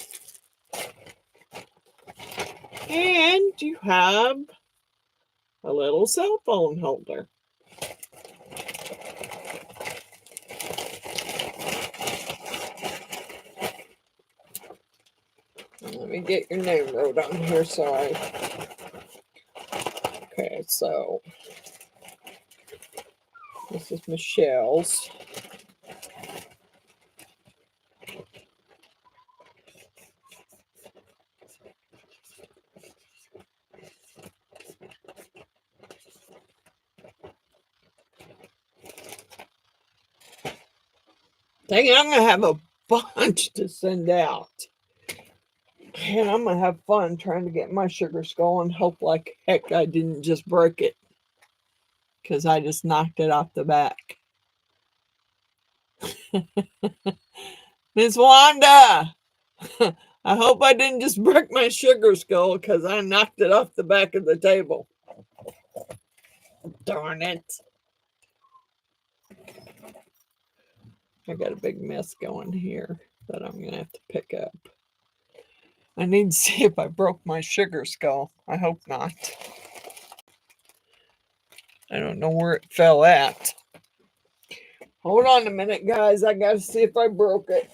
And you have a little cell phone holder. Let me get your name wrote on here. Okay, so this is Michelle's. Dang it, I'm going to have a bunch to send out. And I'm going to have fun trying to get my sugar skull and hope like heck I didn't just break it. Because I just knocked it off the back. Miss Wanda! I hope I didn't just break my sugar skull because I knocked it off the back of the table. Darn it. I got a big mess going here that I'm going to have to pick up. I need to see if I broke my sugar skull. I hope not. I don't know where it fell at. Hold on a minute, guys. I got to see if I broke it.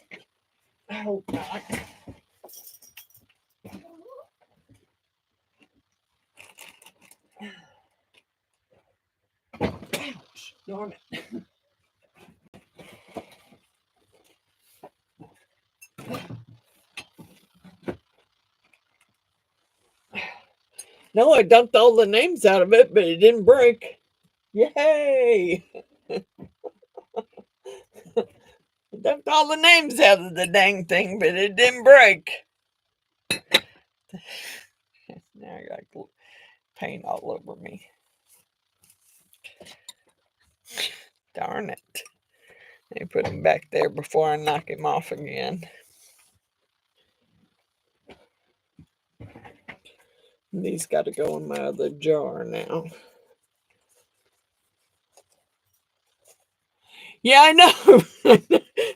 I hope not. Ouch. Darn it. No, I dumped all the names out of it, but it didn't break. Yay! I dumped all the names out of the dang thing, but it didn't break. Now I got paint all over me. Darn it. Let me put him back there before I knock him off again. These got to go in my other jar now. Yeah, I know.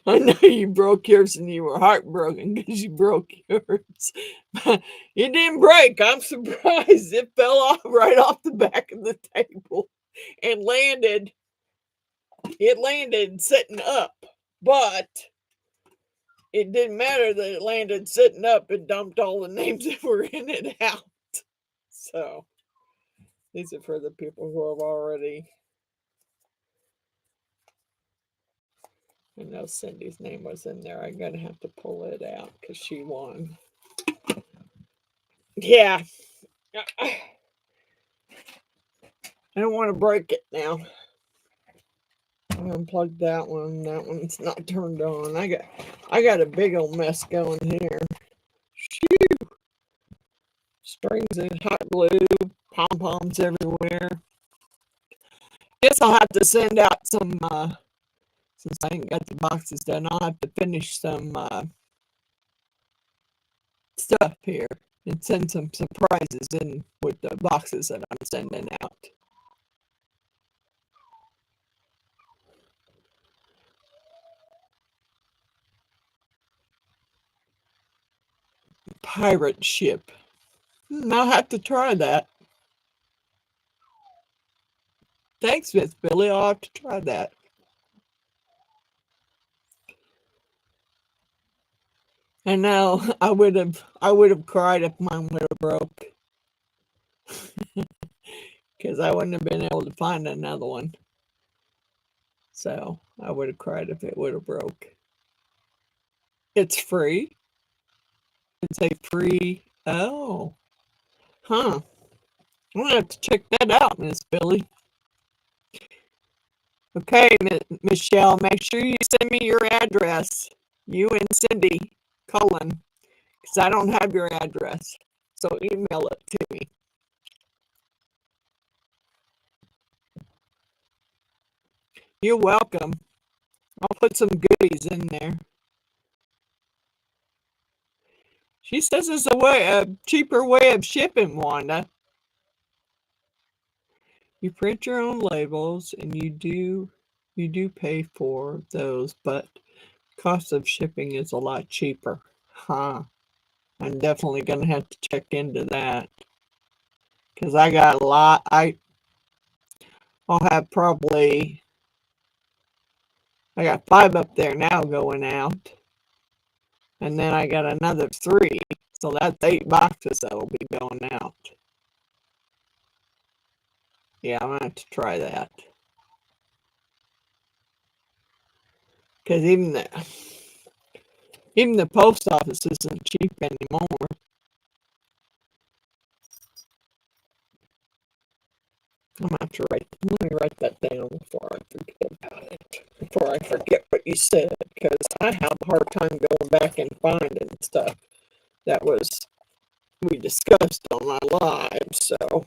I know you broke yours and you were heartbroken because you broke yours. It didn't break. I'm surprised. It fell off right off the back of the table and landed. It landed sitting up, but it didn't matter that it landed sitting up. It dumped all the names that were in it out. So these are for the people who have already. I know Cindy's name was in there. I'm going to have to pull it out because she won. Yeah. I don't want to break it now. I unplugged that one. That one's not turned on. I got a big old mess going here. Shoo! Strings and hot glue, pom poms everywhere. Guess I'll have to send out some. Since I ain't got the boxes done, I'll have to finish some stuff here and send some surprises in with the boxes that I'm sending out. Pirate ship. I'll have to try that. Thanks, Miss Billy. I'll have to try that. I know I would have cried if mine would have broke. because I wouldn't have been able to find another one. So I would have cried if it would have broke. It's free. It's a free. Oh, huh. I'm gonna have to check that out, Miss Billy. Okay, Michelle, make sure you send me your address. You and Cindy Cullen, because I don't have your address. So email it to me. You're welcome. I'll put some goodies in there. She says it's a cheaper way of shipping, Wanda. You print your own labels, and you do pay for those, but cost of shipping is a lot cheaper. Huh. I'm definitely gonna have to check into that because I got a lot. I'll have probably I got 5 up there now going out, and then I got another 3. So that's 8 boxes that'll be going out. Yeah, I'm gonna have to try that because even the post office isn't cheap anymore. I'm gonna have to let me write that down before I forget about it. Before I forget what you said, because I have a hard time going back and finding stuff that we discussed on our live. So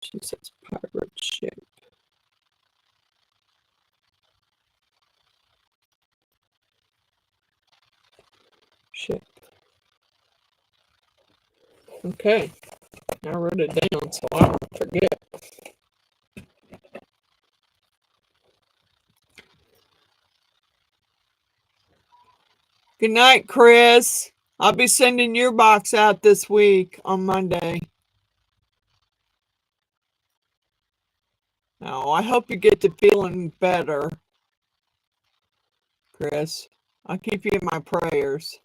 she says pirate ship. Okay, I wrote it down so I don't forget. Good night, Chris. I'll be sending your box out this week on Monday. Oh, I hope you get to feeling better, Chris. I'll keep you in my prayers.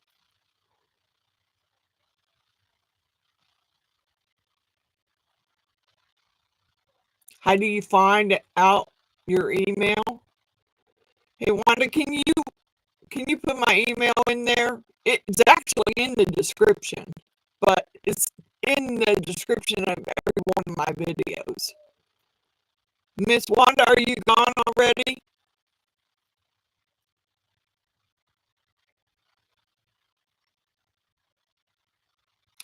How do you find out your email? Hey, Wanda, can you put my email in there? It's actually in the description, but it's in the description of every one of my videos. Miss Wanda, are you gone already?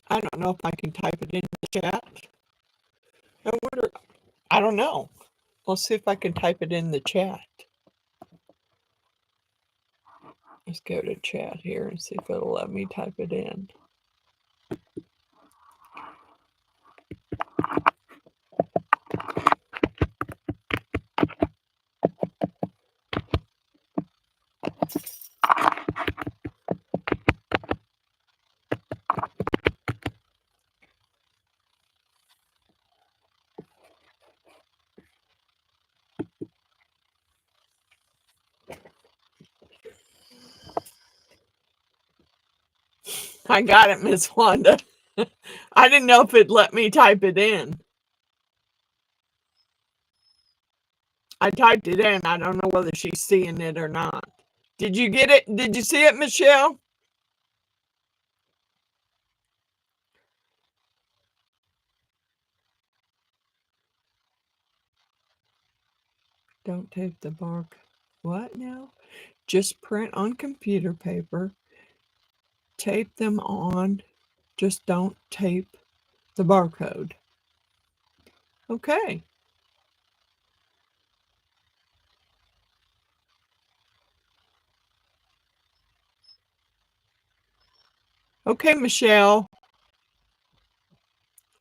I don't know if I can type it in the chat. I wonder. I don't know. Let's see if I can type it in the chat. Let's go to chat here and see if it'll let me type it in. I got it, Miss Wanda. I didn't know if it'd let me type it in. I typed it in. I don't know whether she's seeing it or not. Did you get it? Did you see it, Michelle? Don't tape the bark. What now? Just print on computer paper. Tape them on. Just don't tape the barcode. Okay. Okay, Michelle.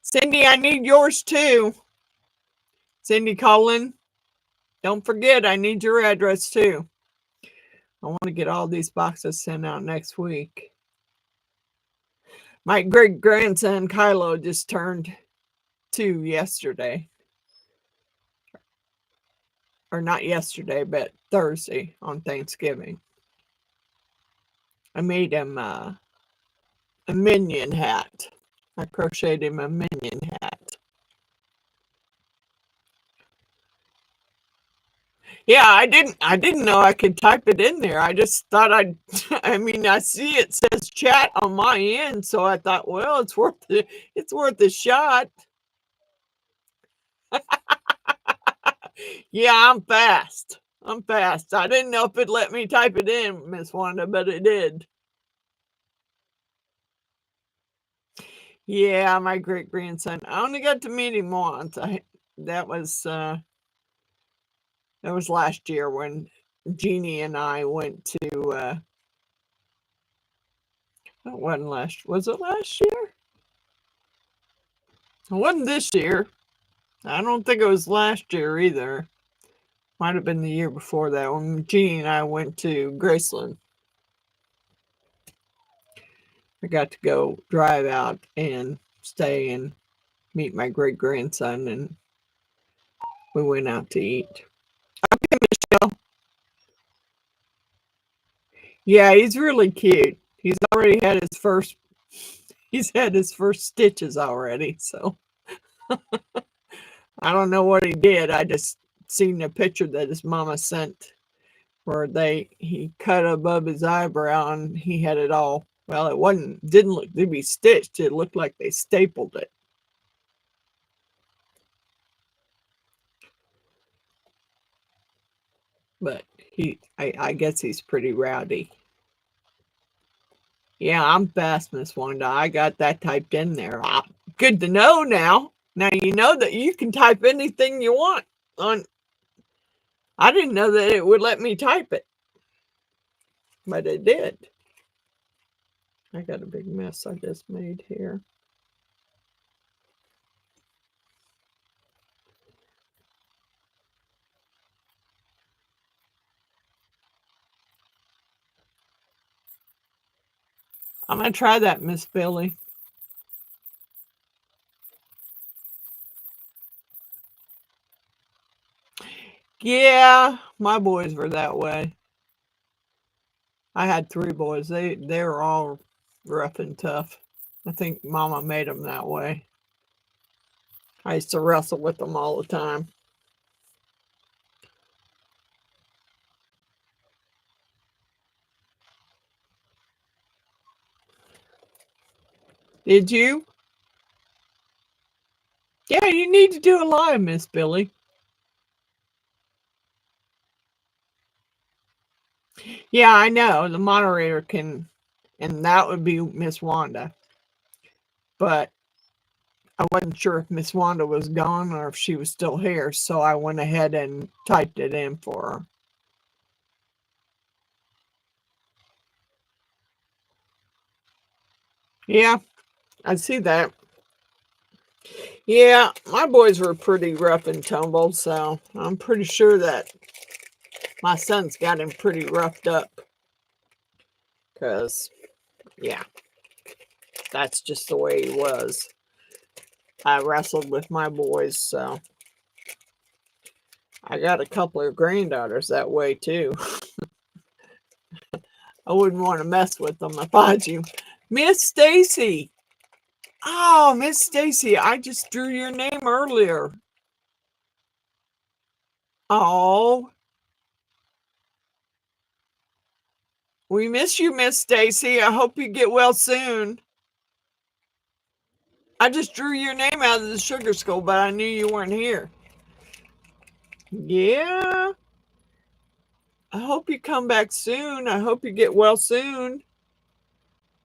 Cindy, I need yours too. Cindy Cullen, don't forget, I need your address too. I want to get all these boxes sent out next week. My great grandson Kylo just turned 2 yesterday. Or not yesterday, but Thursday on Thanksgiving. I made him a minion hat. I crocheted him a minion hat. Yeah, I didn't know I could type it in there. I just thought I'd I mean, I see it says chat on my end, so I thought, well, it's worth a shot. Yeah, I'm fast. I'm fast. I didn't know if it let me type it in, Miss Wanda, but it did. Yeah, my great grandson. I only got to meet him once. That was that was last year when Jeannie and I went to it wasn't last was it last year? It wasn't this year. I don't think it was last year either. Might have been the year before that when Jeannie and I went to Graceland. I got to go drive out and stay and meet my great grandson, and we went out to eat. Okay, Michelle. Yeah, he's really cute. He's already had his first. He's had his first stitches already. So I don't know what he did. I just seen a picture that his mama sent where he cut above his eyebrow and he had it all. Well, it didn't look to be stitched. It looked like they stapled it. But I guess he's pretty rowdy. Yeah, I'm fast, Miss Wanda. I got that typed in there. Ah, good to know now. Now you know that you can type anything you want on. I didn't know that it would let me type it, but it did. I got a big mess I just made here. I'm gonna try that, Miss Billy. Yeah, my boys were that way. I had three boys. They were all rough and tough. I think Mama made them that way. I used to wrestle with them all the time. Did you? Yeah, you need to do a live, Miss Billy. Yeah, I know. The moderator can, and that would be Miss Wanda. But I wasn't sure if Miss Wanda was gone or if she was still here, so I went ahead and typed it in for her. Yeah, I see that. Yeah, my boys were pretty rough and tumble, so I'm pretty sure that my son's got him pretty roughed up. Because, yeah, that's just the way he was. I wrestled with my boys, so I got a couple of granddaughters that way too. I wouldn't want to mess with them if I was you. Miss Stacy. Oh, Miss Stacy, I just drew your name earlier. Oh, we miss you, Miss Stacy. I hope you get well soon. I just drew your name out of the sugar skull, but I knew you weren't here. Yeah. I hope you come back soon. I hope you get well soon.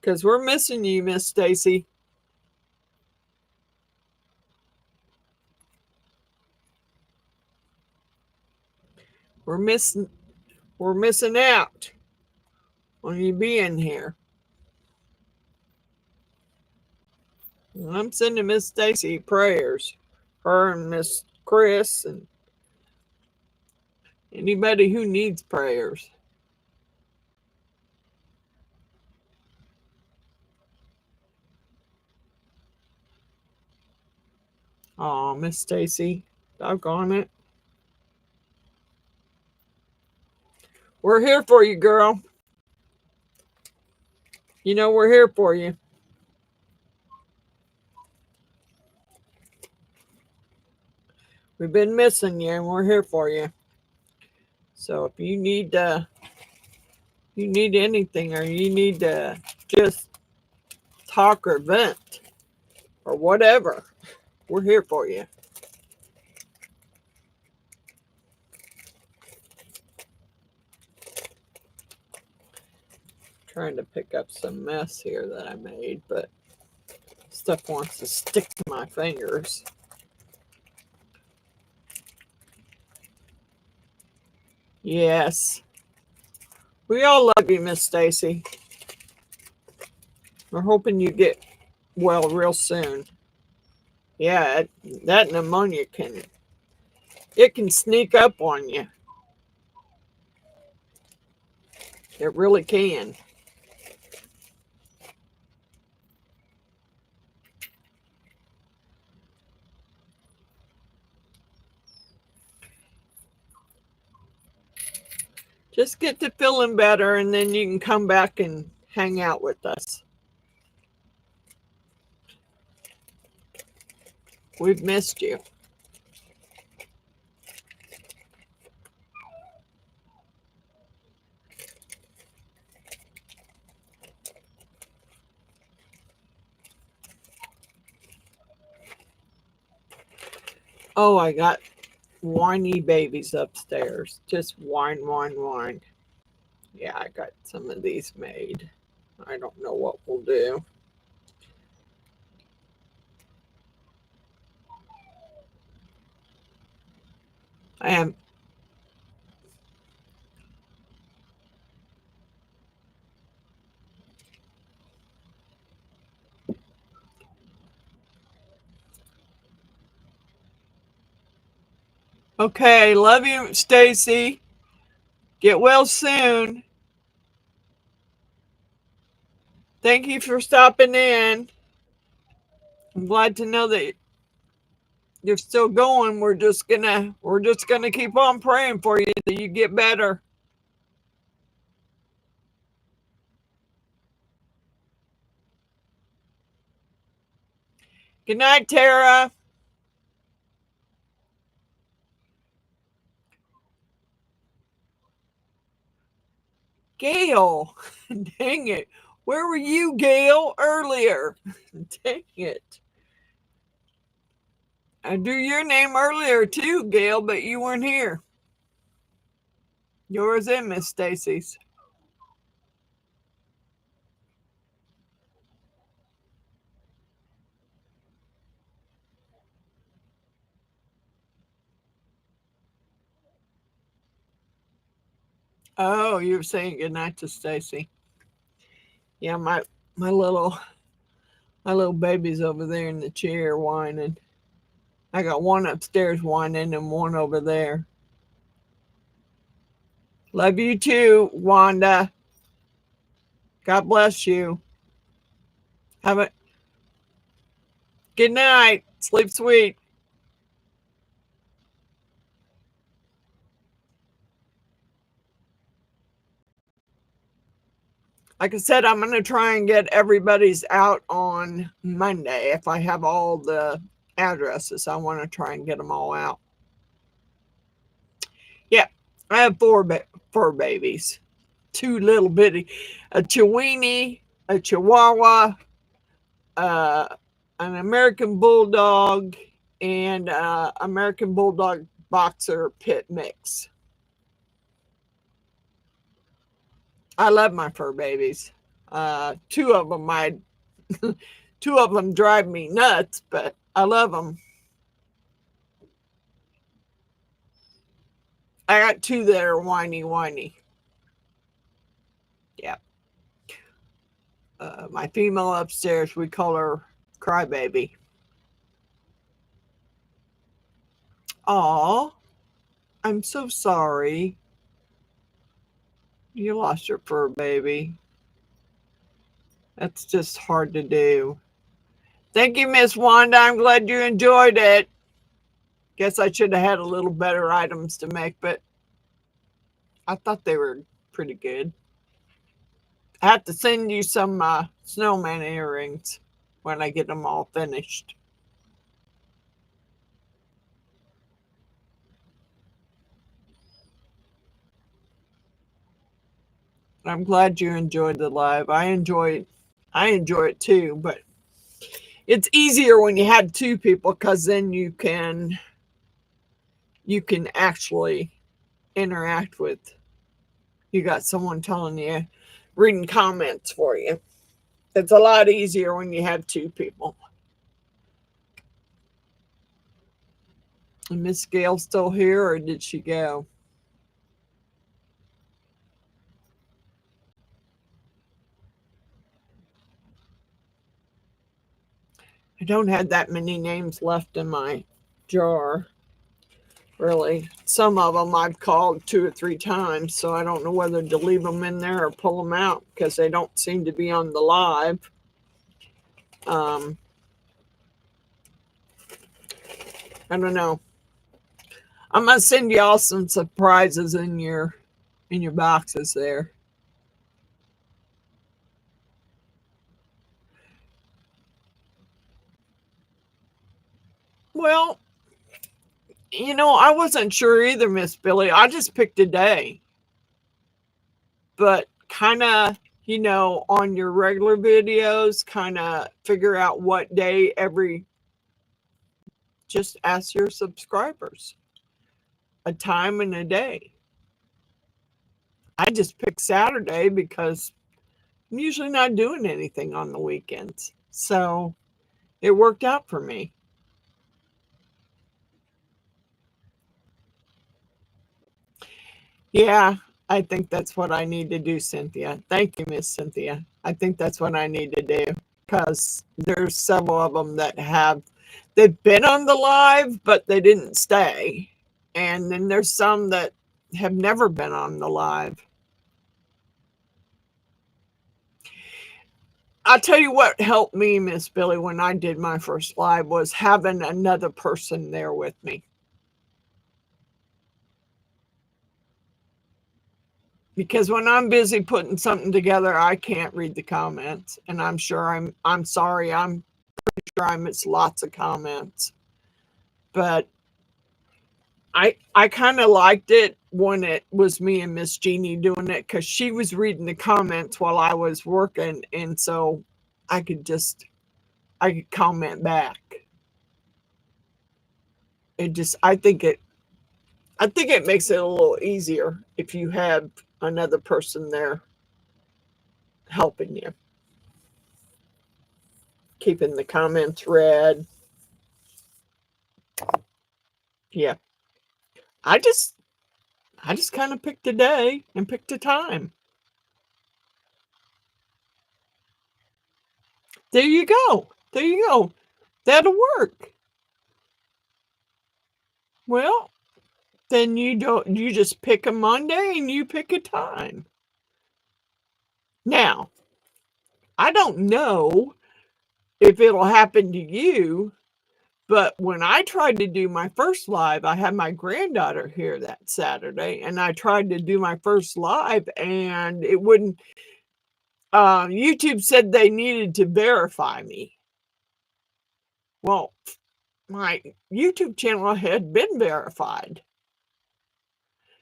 Because we're missing you, Miss Stacy. We're missing we're missing out on you being here. I'm sending Miss Stacy prayers. Her and Miss Chris and anybody who needs prayers. Oh, Miss Stacy. Doggone it. We're here for you, girl. You know we're here for you. We've been missing you, and we're here for you. So if you need anything, or you need to just talk or vent or whatever, we're here for you. Trying to pick up some mess here that I made, but stuff wants to stick to my fingers. Yes. We all love you, Miss Stacy. We're hoping you get well real soon. Yeah, that pneumonia can sneak up on you. It really can. Just get to feeling better, and then you can come back and hang out with us. We've missed you. Oh, I got whiny babies upstairs. Just whine, whine, whine. Yeah, I got some of these made. I don't know what we'll do. I am. Okay, love you, Stacy. Get well soon. Thank you for stopping in. I'm glad to know that you're still going. We're just gonna keep on praying for you that you get better. Good night, Tara. Gail. Dang it. Where were you, Gail, earlier? Dang it. I drew your name earlier too, Gail, but you weren't here. Yours and Miss Stacy's. Oh, you were saying goodnight to Stacy. Yeah, my little my little baby's over there in the chair whining. I got one upstairs whining and one over there. Love you too, Wanda. God bless you. Have a good night. Sleep sweet. Like I said, I'm going to try and get everybody's out on Monday. If I have all the addresses, I want to try and get them all out. Yeah, I have four fur babies. Two little bitty, a Chiweenie, a Chihuahua, uh, an American Bulldog, and American Bulldog Boxer Pit mix. I love my fur babies. Two of them, two of them drive me nuts, but I love them. I got two that are whiny, whiny. Yeah. My female upstairs, we call her Crybaby. Aw, I'm so sorry. You lost your fur baby. That's just hard to do. Thank you, Miss Wanda. I'm glad you enjoyed it. Guess I should have had a little better items to make, but I thought they were pretty good. I have to send you some snowman earrings when I get them all finished. I'm glad you enjoyed the live. I enjoy it too, but it's easier when you have two people because then you can actually interact with. You got someone telling you, reading comments for you. It's a lot easier when you have two people. Is Miss Gail still here or did she go? I don't have that many names left in my jar, really. Some of them I've called 2 or 3 times, so I don't know whether to leave them in there or pull them out because they don't seem to be on the live. Um, I don't know. I'm gonna send y'all some surprises in your boxes there. Well, I wasn't sure either, Miss Billy. I just picked a day, but kind of, on your regular videos, kind of figure out what day just ask your subscribers a time and a day. I just picked Saturday because I'm usually not doing anything on the weekends. So it worked out for me. Yeah, I think that's what I need to do, Cynthia. Thank you, Miss Cynthia. I think that's what I need to do because there's several of them that they've been on the live, but they didn't stay. And then there's some that have never been on the live. I'll tell you what helped me, Miss Billy, when I did my first live was having another person there with me. Because when I'm busy putting something together, I can't read the comments. And I'm sorry, I'm pretty sure I miss lots of comments. But I kind of liked it when it was me and Miss Jeannie doing it because she was reading the comments while I was working, and so I could just I could comment back. It just I think it makes it a little easier if you have another person there helping you, keeping the comments read. Yeah. I just I just kind of picked a day and picked a time. There you go. There you go. That'll work. Well, then you just pick a Monday and you pick a time. Now, I don't know if it'll happen to you, but when I tried to do my first live, I had my granddaughter here that Saturday, and I tried to do my first live, and it wouldn't. YouTube said they needed to verify me. Well, my YouTube channel had been verified,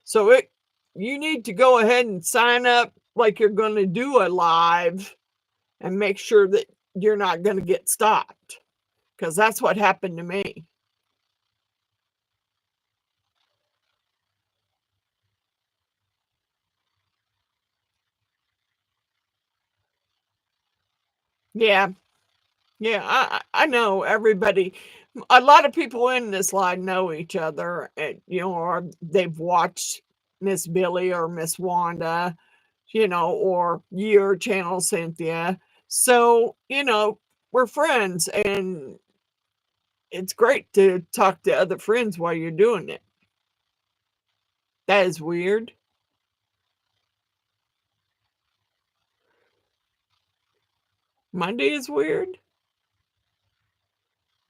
so you need to go ahead and sign up like you're going to do a live, and make sure that you're not going to get stopped because that's what happened to me. Yeah, yeah, I know everybody. A lot of people in this line know each other, and or they've watched Miss Billy or Miss Wanda, or your channel, Cynthia. So we're friends, and it's great to talk to other friends while you're doing it. That is weird. Monday is weird.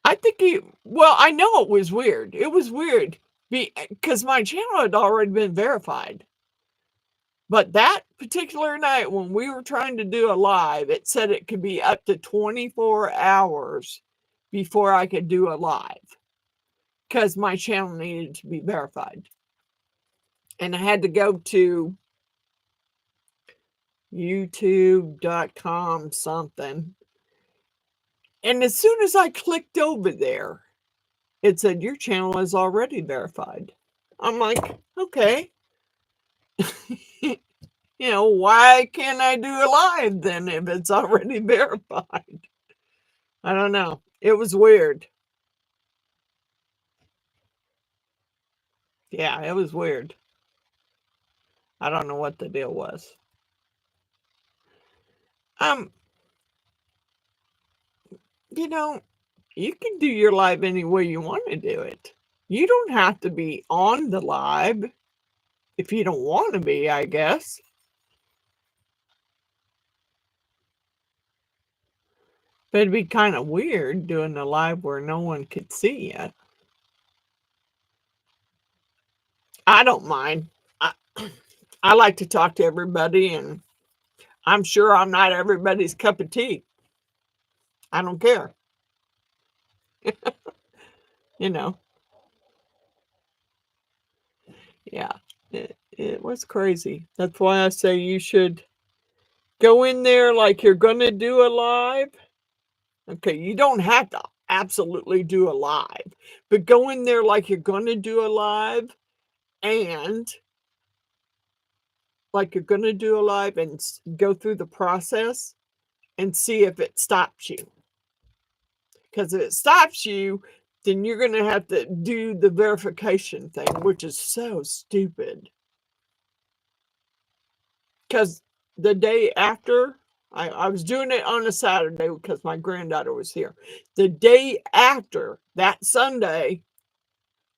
I think well, I know it was weird. It was weird because my channel had already been verified. But that particular night when we were trying to do a live, it said it could be up to 24 hours before I could do a live because my channel needed to be verified. And I had to go to youtube.com something. And as soon as I clicked over there, it said your channel is already verified. I'm like, okay. Why can't I do a live then if it's already verified? I don't know. It was weird. Yeah, it was weird. I don't know what the deal was. Um, you know, you can do your live any way you want to do it. You don't have to be on the live if you don't want to be, I guess. But it'd be kind of weird doing a live where no one could see you. I don't mind. I, I like to talk to everybody, and I'm sure I'm not everybody's cup of tea. I don't care. you know, yeah, it was crazy. That's why I say you should go in there like you're going to do a live. Okay, you don't have to absolutely do a live, but go in there like you're going to do a live and go through the process and see if it stops you. Because if it stops you, then you're going to have to do the verification thing, which is so stupid. Because the day after, I was doing it on a Saturday because my granddaughter was here. The day after, that Sunday,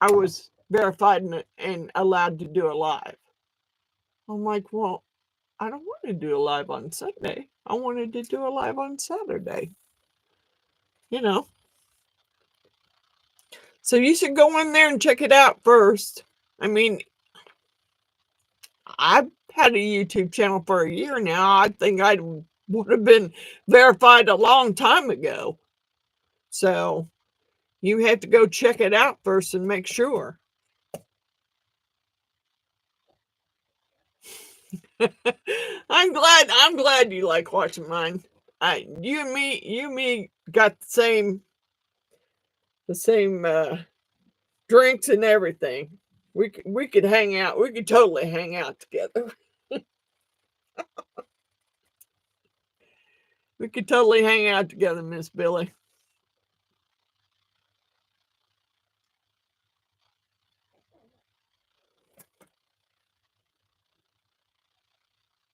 I was verified and allowed to do a live. I'm like, well, I don't want to do a live on Sunday. I wanted to do a live on Saturday. You know, so you should go in there and check it out first. I mean, I've had a YouTube channel for a year now. I think I would have been verified a long time ago. So you have to go check it out first and make sure. I'm glad you like watching mine. You and me got the same drinks and everything. We could hang out. We could totally hang out together. We could totally hang out together, Miss Billy.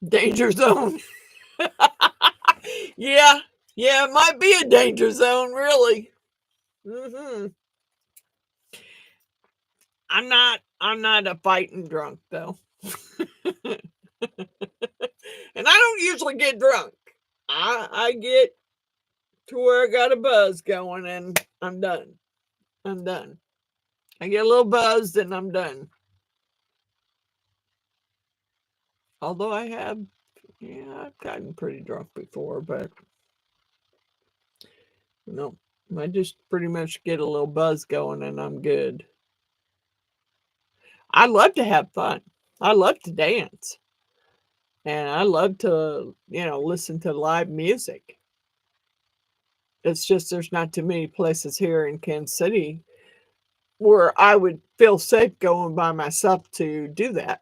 Danger zone. Yeah, yeah, it might be a danger zone, really. hmm I'm not a fighting drunk though. And I don't usually get drunk. I get to where I got a buzz going and I'm done. I'm done. I get a little buzzed and I'm done. Although I've gotten pretty drunk before, but no, I just pretty much get a little buzz going and I'm good. I love to have fun. I love to dance. And I love to, listen to live music. It's just there's not too many places here in Kansas City where I would feel safe going by myself to do that.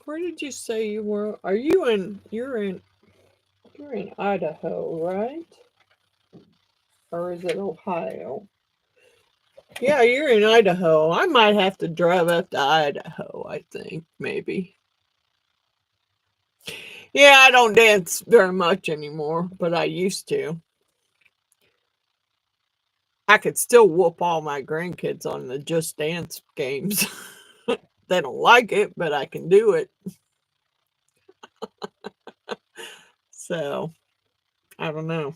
Where did you say you were? Are you in? You're in Idaho, right? Or is it Ohio? Yeah, you're in Idaho. I might have to drive up to Idaho, I think, maybe. Yeah, I don't dance very much anymore, but I used to. I could still whoop all my grandkids on the Just Dance games. They don't like it, but I can do it. So, I don't know.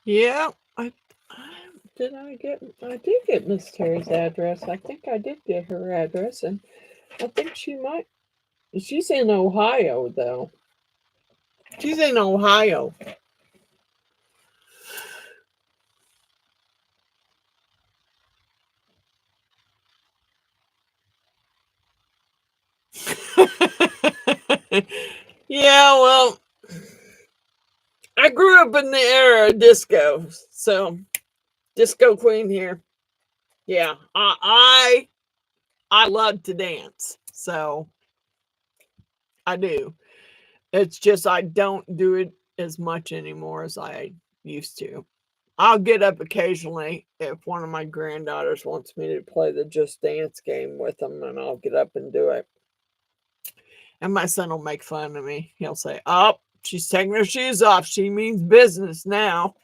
Yeah, did I did get Miss Terry's address. I think I did get her address, and I think she's in Ohio, though. She's in Ohio. Yeah, well, I grew up in the era of disco, so disco queen here. Yeah, I love to dance, so I do. It's just I don't do it as much anymore as I used to. I'll get up occasionally if one of my granddaughters wants me to play the Just Dance game with them, and I'll get up and do it. And my son will make fun of me. He'll say, "Oh, she's taking her shoes off. She means business now."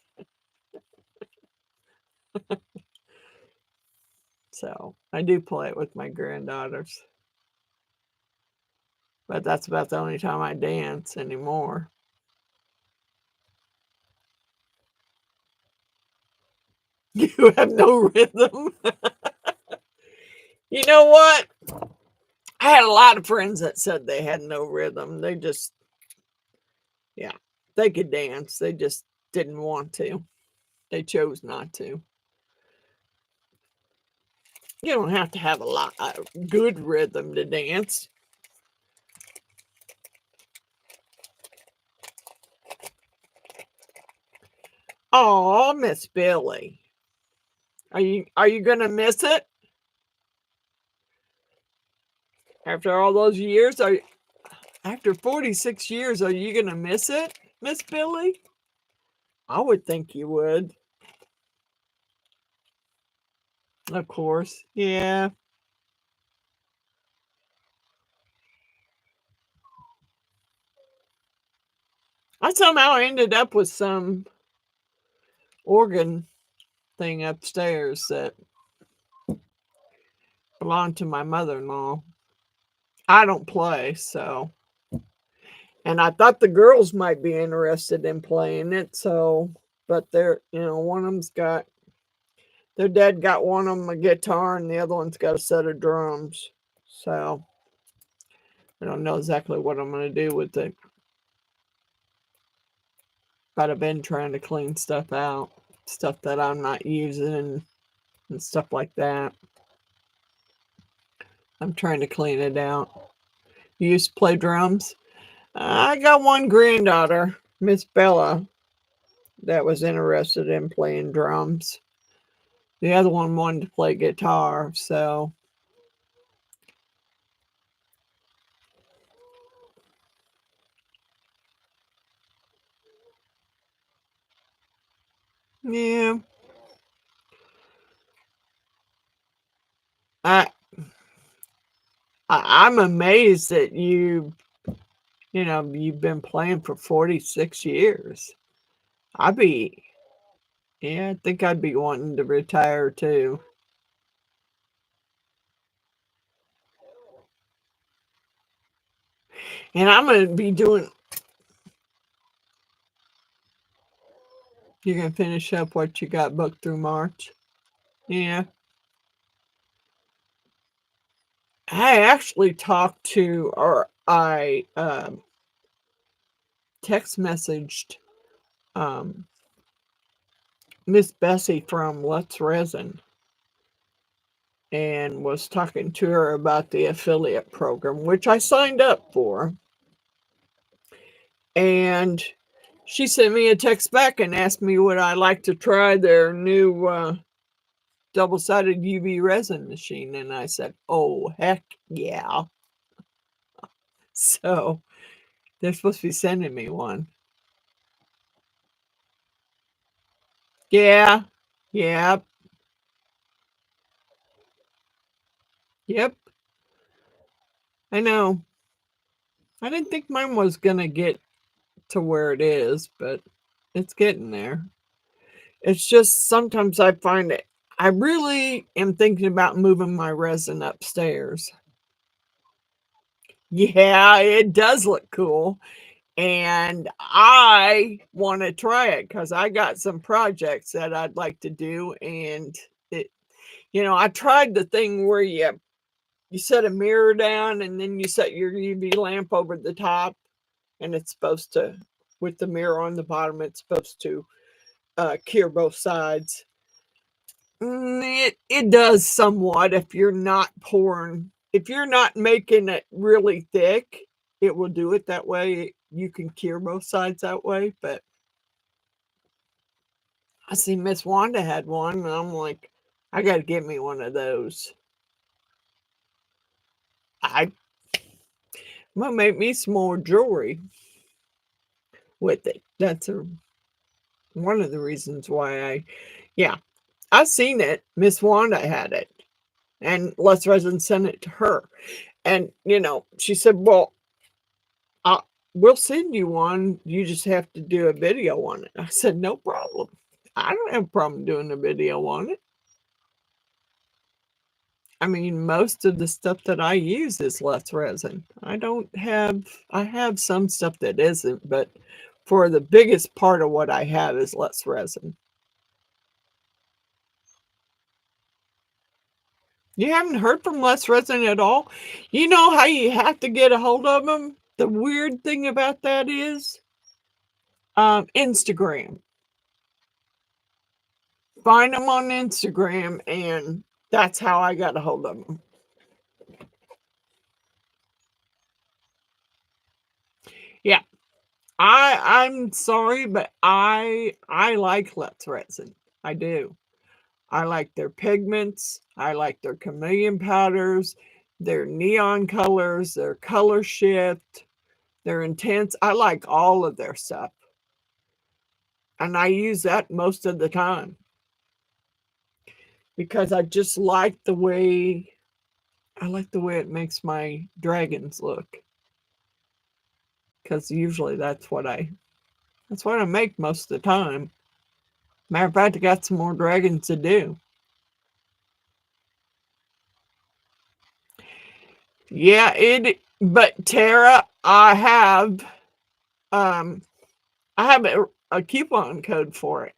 So I do play it with my granddaughters, but that's about the only time I dance anymore. You have no rhythm. You know what? I had a lot of friends that said they had no rhythm. They just, yeah, they could dance. They just didn't want to. They chose not to. You don't have to have a lot of good rhythm to dance. Oh, Miss Billy, are you gonna miss it after all those years? After 46 years? Are you gonna miss it, Miss Billy? I would think you would. Of course, yeah. I somehow ended up with some organ thing upstairs that belonged to my mother-in-law. I don't play, so, and I thought the girls might be interested in playing it, so, but one of them's got their dad got one of them a guitar and the other one's got a set of drums. So I don't know exactly what I'm going to do with it, but I've been trying to clean stuff out, stuff that I'm not using and stuff like that. I'm trying to clean it out. You used to play drums? I got one granddaughter, Miss Bella, that was interested in playing drums. The other one wanted to play guitar, so yeah. I, I'm amazed that you've been playing for 46 years. I'd be, yeah, I think I'd be wanting to retire too. And I'm going to be doing, you're going to finish up what you got booked through March. Yeah. I actually talked to, or I text messaged um, Miss Bessie from Let's Resin and was talking to her about the affiliate program, which I signed up for. And she sent me a text back and asked me would I like to try their new double-sided UV resin machine. And I said, oh, heck yeah. So they're supposed to be sending me one. Yeah. Yep. Yep. I know. I didn't think mine was going to get to where it is, but it's getting there. It's just sometimes I find it, I really am thinking about moving my resin upstairs. Yeah, it does look cool. And I want to try it because I got some projects that I'd like to do. And it, I tried the thing where you set a mirror down and then you set your UV lamp over the top, and it's supposed to, with the mirror on the bottom, it's supposed to cure both sides. It does somewhat if you're not pouring, if you're not making it really thick, it will do it that way. You can cure both sides that way. But I see Miss Wanda had one, and I'm like, I got to get me one of those. I'm gonna make me some more jewelry with it. That's one of the reasons why yeah, I seen it. Miss Wanda had it, and Les Resin sent it to her. And, she said, well, uh, we'll send you one. You just have to do a video on it. I said, no problem. I don't have a problem doing a video on it. I mean, most of the stuff that I use is less resin. I have some stuff that isn't, but for the biggest part of what I have is less resin. You haven't heard from Les Resin at all? You know how you have to get a hold of them? The weird thing about that is Instagram. Find them on Instagram, and that's how I got a hold of them. Yeah, I'm sorry, but I like Les Resin. I do. I like their pigments. I like their chameleon powders, their neon colors, their color shift, their intense. I like all of their stuff. And I use that most of the time because I like the way it makes my dragons look. Because usually that's what I make most of the time. Matter of fact, I got some more dragons to do. Yeah, but Tara, um I have a coupon code for it.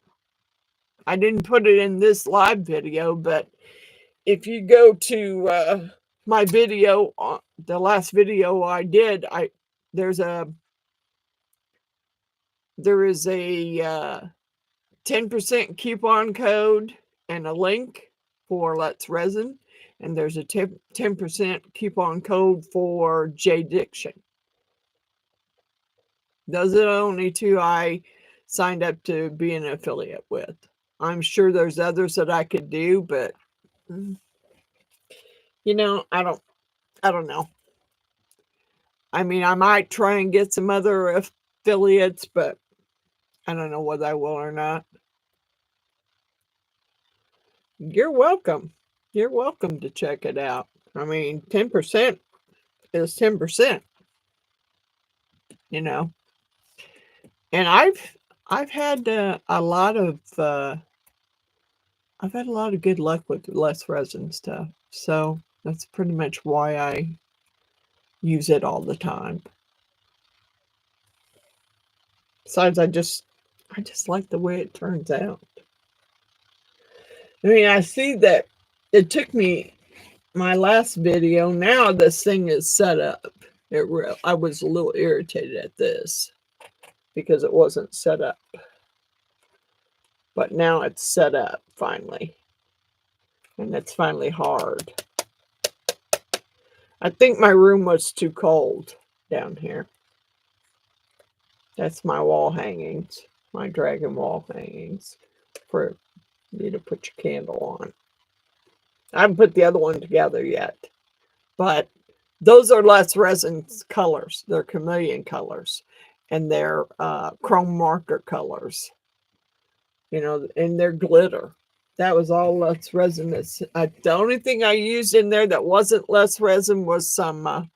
I didn't put it in this live video, but if you go to my video, the last video I did, there's a there is a 10% coupon code and a link for Let's Resin, and there's a 10% coupon code for J Diction. Those are the only two I signed up to be an affiliate with. I'm sure there's others that I could do, but I don't know. I mean, I might try and get some other affiliates, but I don't know whether I will or not. You're welcome. You're welcome to check it out. I mean, 10% is 10%, you know. And I've had a lot of I've had a lot of good luck with less resin stuff. So that's pretty much why I use it all the time. Besides, I just like the way it turns out. I mean, I see that it took me my last video. Now this thing is set up. I was a little irritated at this because it wasn't set up. But now it's set up finally. And it's finally hard. I think my room was too cold down here. That's my wall hangings, my dragon wall hangings for you to put your candle on. I haven't put the other one together yet, but those are less resin colors. They're chameleon colors, and they're chrome marker colors, and they're glitter. That was all less resin. The only thing I used in there that wasn't less resin was some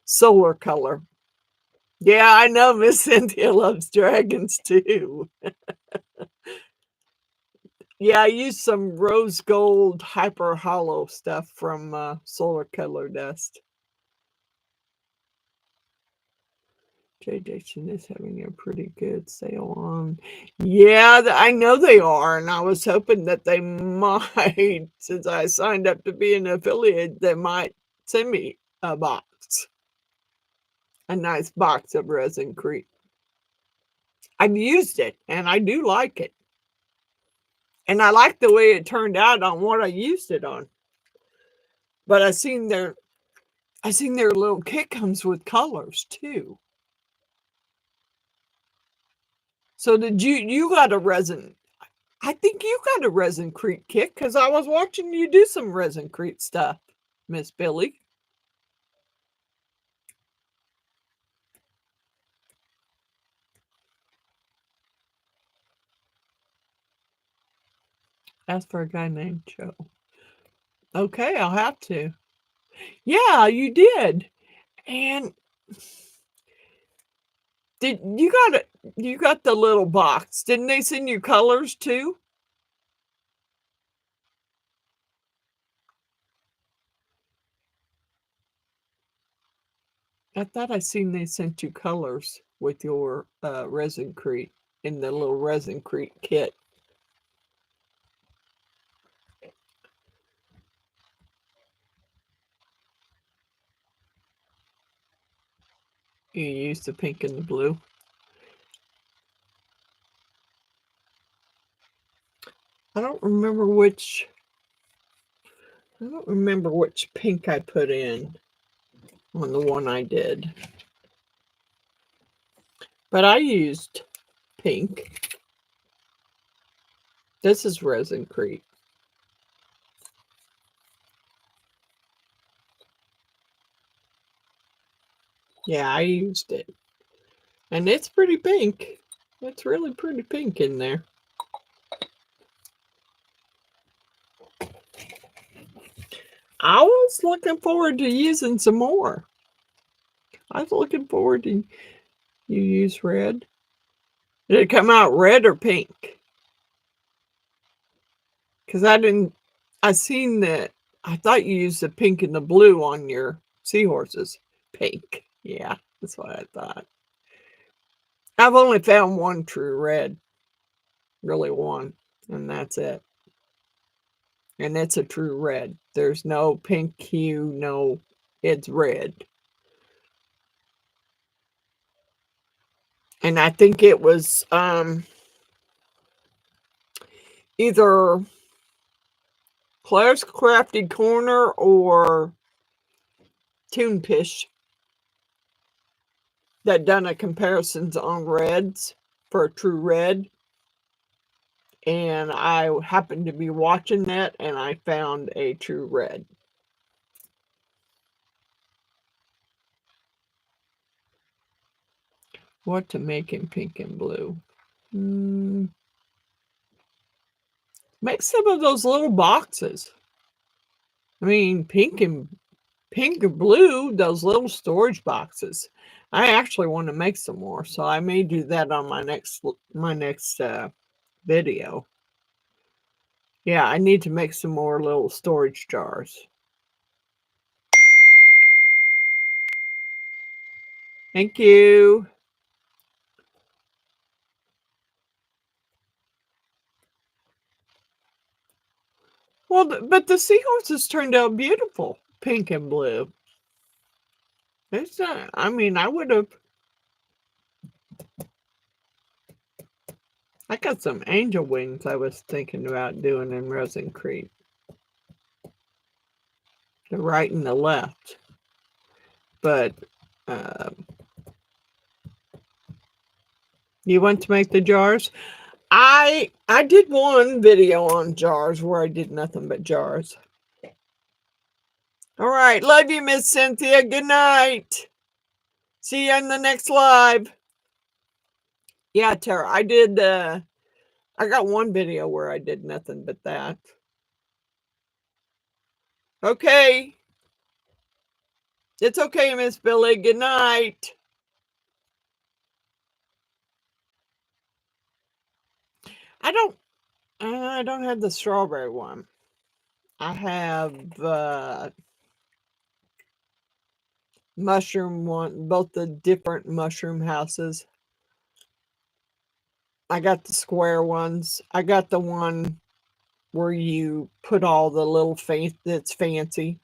solar color. Yeah, I know Miss Cynthia loves dragons too. Yeah, I used some rose gold hyper hollow stuff from Solar Color Dust. JJC is having a pretty good sale on. Yeah, I know they are, and I was hoping that they might, since I signed up to be an affiliate, they might send me a box, a nice box of Resin Creek. I've used it, and I do like it. And I like the way it turned out on what I used it on. But I seen their little kit comes with colors too. So did you got a resin? I think you got a Resin Creek kit because I was watching you do some Resin Creek stuff, Miss Billy. Ask for a guy named Joe. Okay, I'll have to. Yeah, you did. And did you got it? You got the little box. Didn't they send you colors too? I thought I seen they sent you colors with your Resin Creek in the little Resin Creek kit. You used the pink and the blue. I don't remember which. I don't remember which pink I put in on the one I did. But I used pink. This is Resin Creek. Yeah, I used it. And it's pretty pink. It's really pretty pink in there. I was looking forward to using some more. I was looking forward to you use red. Did it come out red or pink? Because I seen that, I thought you used the pink and the blue on your seahorses. Pink. Yeah, that's what I thought. I've only found one true red. Really one. And that's it. And it's a true red. There's no pink hue, no, it's red. And I think it was either Claire's Crafted Corner or Toonpish that done a comparisons on reds for a true red. And I happened to be watching that and I found a true red. What to make in pink and blue? Make some of those little boxes. I mean, pink and blue, those little storage boxes. I actually want to make some more, so I may do that on my next video. Yeah, I need to make some more little storage jars. Thank you. Well, but the seahorses turned out beautiful, pink and blue. It's not, I mean, I would have. I got some angel wings I was thinking about doing in Resin Creek. The right and the left. But uh, you want to make the jars? I did one video on jars where I did nothing but jars. All right. Love you, Miss Cynthia. Good night. See you in the next live. Yeah, Tara, I did I got one video where I did nothing but that. Okay. It's okay, Miss Billy. Good night. I don't have the strawberry one. I have mushroom one, both the different mushroom houses. I got the square ones. I got the one where you put all the little that's fancy.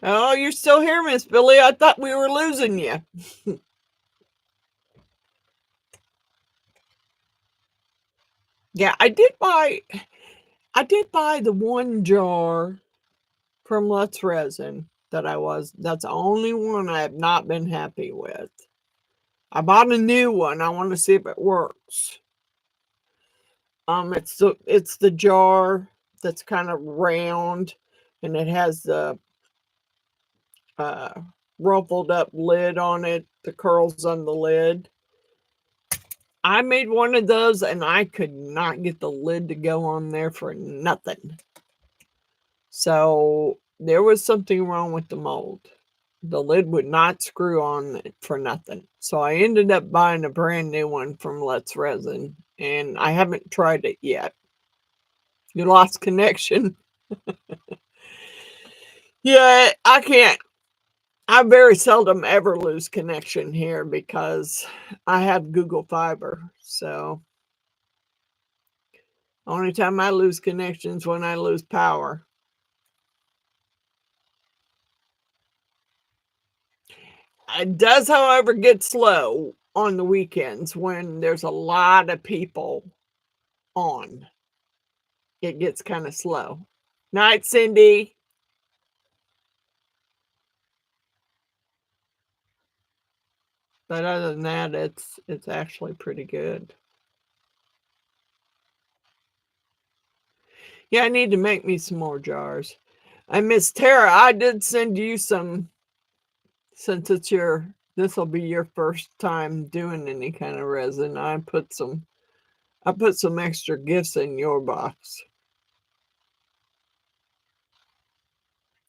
Oh, you're still here, Miss Billy. I thought we were losing you. Yeah, I did buy the one jar from Let's Resin that's the only one I have not been happy with. I bought a new one. I want to see if it works. It's the jar that's kind of round, and it has the uh, ruffled up lid on it, the curls on the lid. I made one of those, and I could not get the lid to go on there for nothing. So there was something wrong with the mold. The lid would not screw on for nothing. So I ended up buying a brand new one from Let's Resin, and I haven't tried it yet. You lost connection. Yeah, I can't. I very seldom ever lose connection here because I have Google Fiber. So only time I lose connection is when I lose power. It does, however, get slow on the weekends when there's a lot of people on. It gets kind of slow. Night, Cindy. But other than that, it's actually pretty good. Yeah, I need to make me some more jars. And Miss Tara, I did send you some, since this will be your first time doing any kind of resin. I put some extra gifts in your box.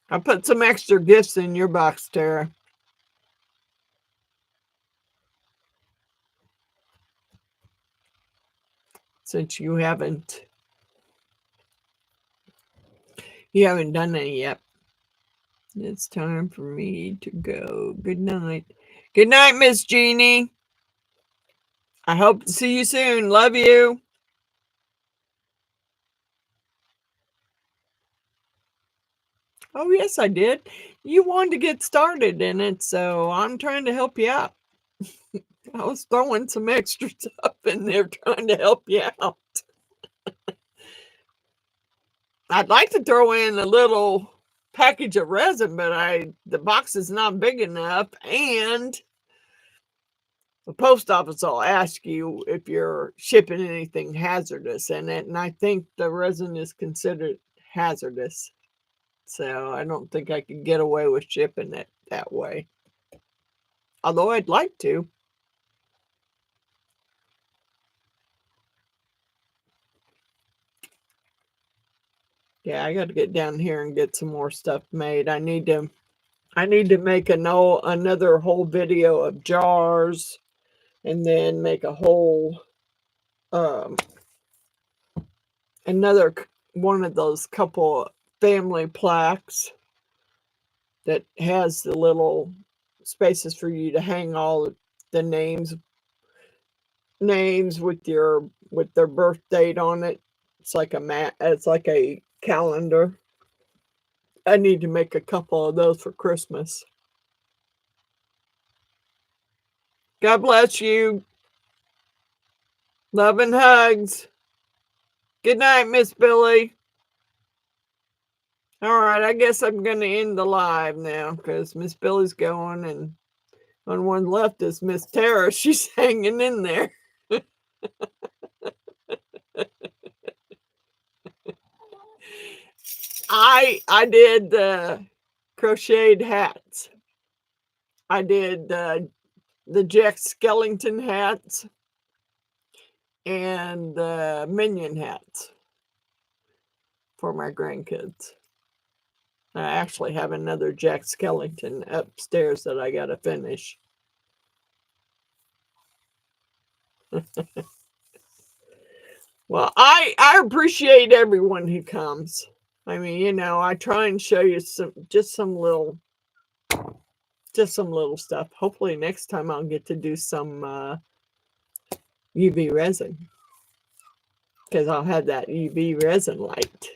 I put some extra gifts in your box, Tara. Since you haven't done any yet. It's time for me to go. Good night. Good night, Miss Jeannie. I hope to see you soon. Love you. Oh, yes, I did. You wanted to get started in it, so I'm trying to help you out. I was throwing some extra stuff in there trying to help you out. I'd like to throw in a little package of resin, but the box is not big enough, and the post office will ask you if you're shipping anything hazardous in it, and I think the resin is considered hazardous. So I don't think I could get away with shipping it that way. Although I'd like to. Yeah, I got to get down here and get some more stuff made. I need to make another whole video of jars, and then make a whole um another one of those couple family plaques that has the little spaces for you to hang all the names with their birth date on it. It's like a calendar. I need to make a couple of those for Christmas. God bless you. Love and hugs. Good night, Miss Billy. All right, I guess I'm going to end the live now because Miss Billy's going, and on one left is Miss Tara. She's hanging in there. I did crocheted hats. I did the Jack Skellington hats and the Minion hats for my grandkids. I actually have another Jack Skellington upstairs that I got to finish. Well, I appreciate everyone who comes. I mean, I try and show you some little stuff. Hopefully next time I'll get to do some UV resin, because I'll have that UV resin light.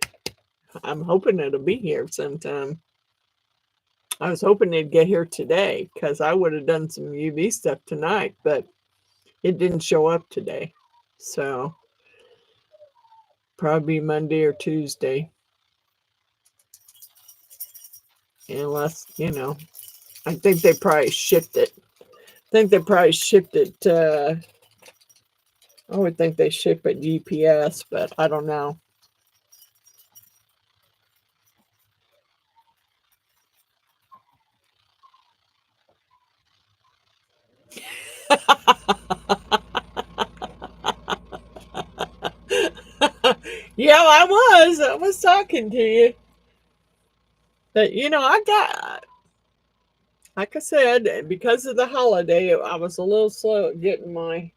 I'm hoping it'll be here sometime. I was hoping it'd get here today, because I would have done some UV stuff tonight, but it didn't show up today. So probably Monday or Tuesday. Unless, I think they probably shipped it. I would think they ship it GPS, but I don't know. Yeah, I was talking to you. But like I said, because of the holiday, I was a little slow at getting my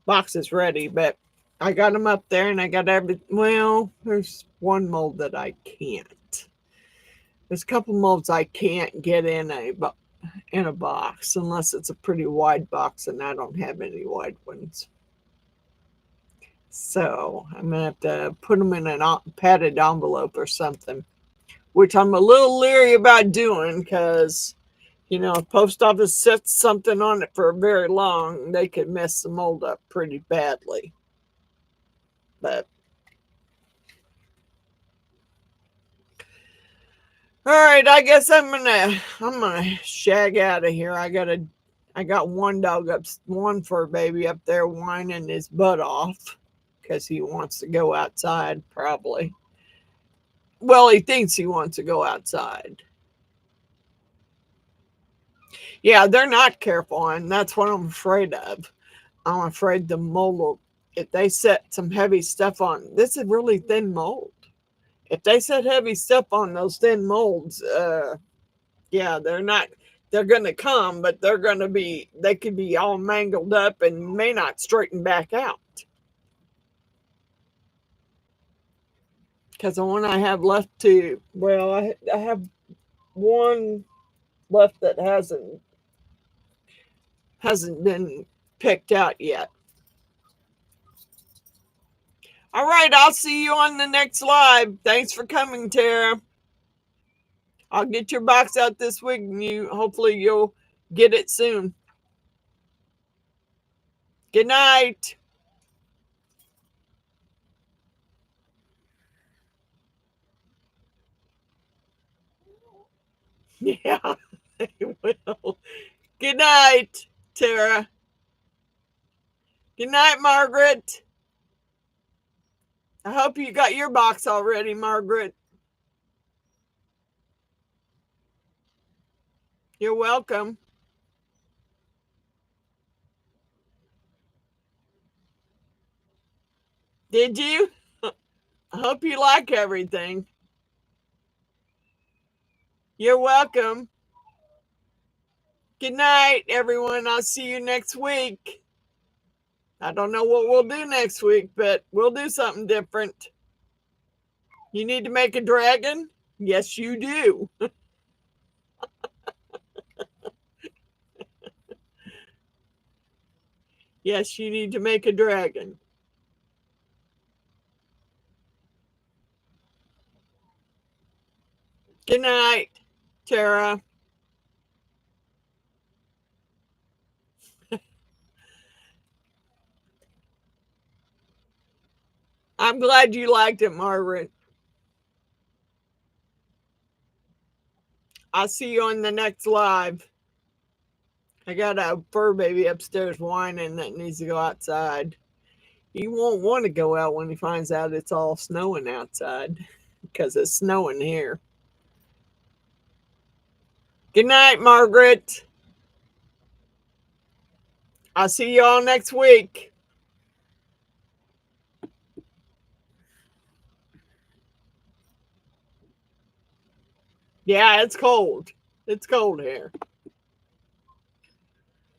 boxes ready, but I got them up there, and I got well, there's one mold that I can't. There's a couple molds I can't get in a box unless it's a pretty wide box, and I don't have any wide ones. So I'm gonna have to put them in a padded envelope or something, which I'm a little leery about doing, because if post office sets something on it for very long, they could mess the mold up pretty badly. But all right, I guess I'm gonna shag out of here. I got one fur baby up there whining his butt off because he wants to go outside, probably. Well, he thinks he wants to go outside. Yeah, they're not careful, and that's what I'm afraid of. I'm afraid the mold, if they set some heavy stuff on, this is really thin mold. If they set heavy stuff on those thin molds, yeah, they're going to come, but they could be all mangled up and may not straighten back out. Because the one I have left I have one left that hasn't been picked out yet. All right, I'll see you on the next live. Thanks for coming, Tara. I'll get your box out this week, and hopefully you'll get it soon. Good night. Yeah, I will. Good night, Tara. Good night, Margaret. I hope you got your box already, Margaret. You're welcome. Did you? I hope you like everything. You're welcome. Good night, everyone. I'll see you next week. I don't know what we'll do next week, but we'll do something different. You need to make a dragon? Yes, you do. Yes, you need to make a dragon. Good night, Tara. I'm glad you liked it, Margaret. I'll see you on the next live. I got a fur baby upstairs whining that needs to go outside. He won't want to go out when he finds out it's all snowing outside, because it's snowing here. Good night, Margaret. I'll see you all next week. Yeah, it's cold. It's cold here.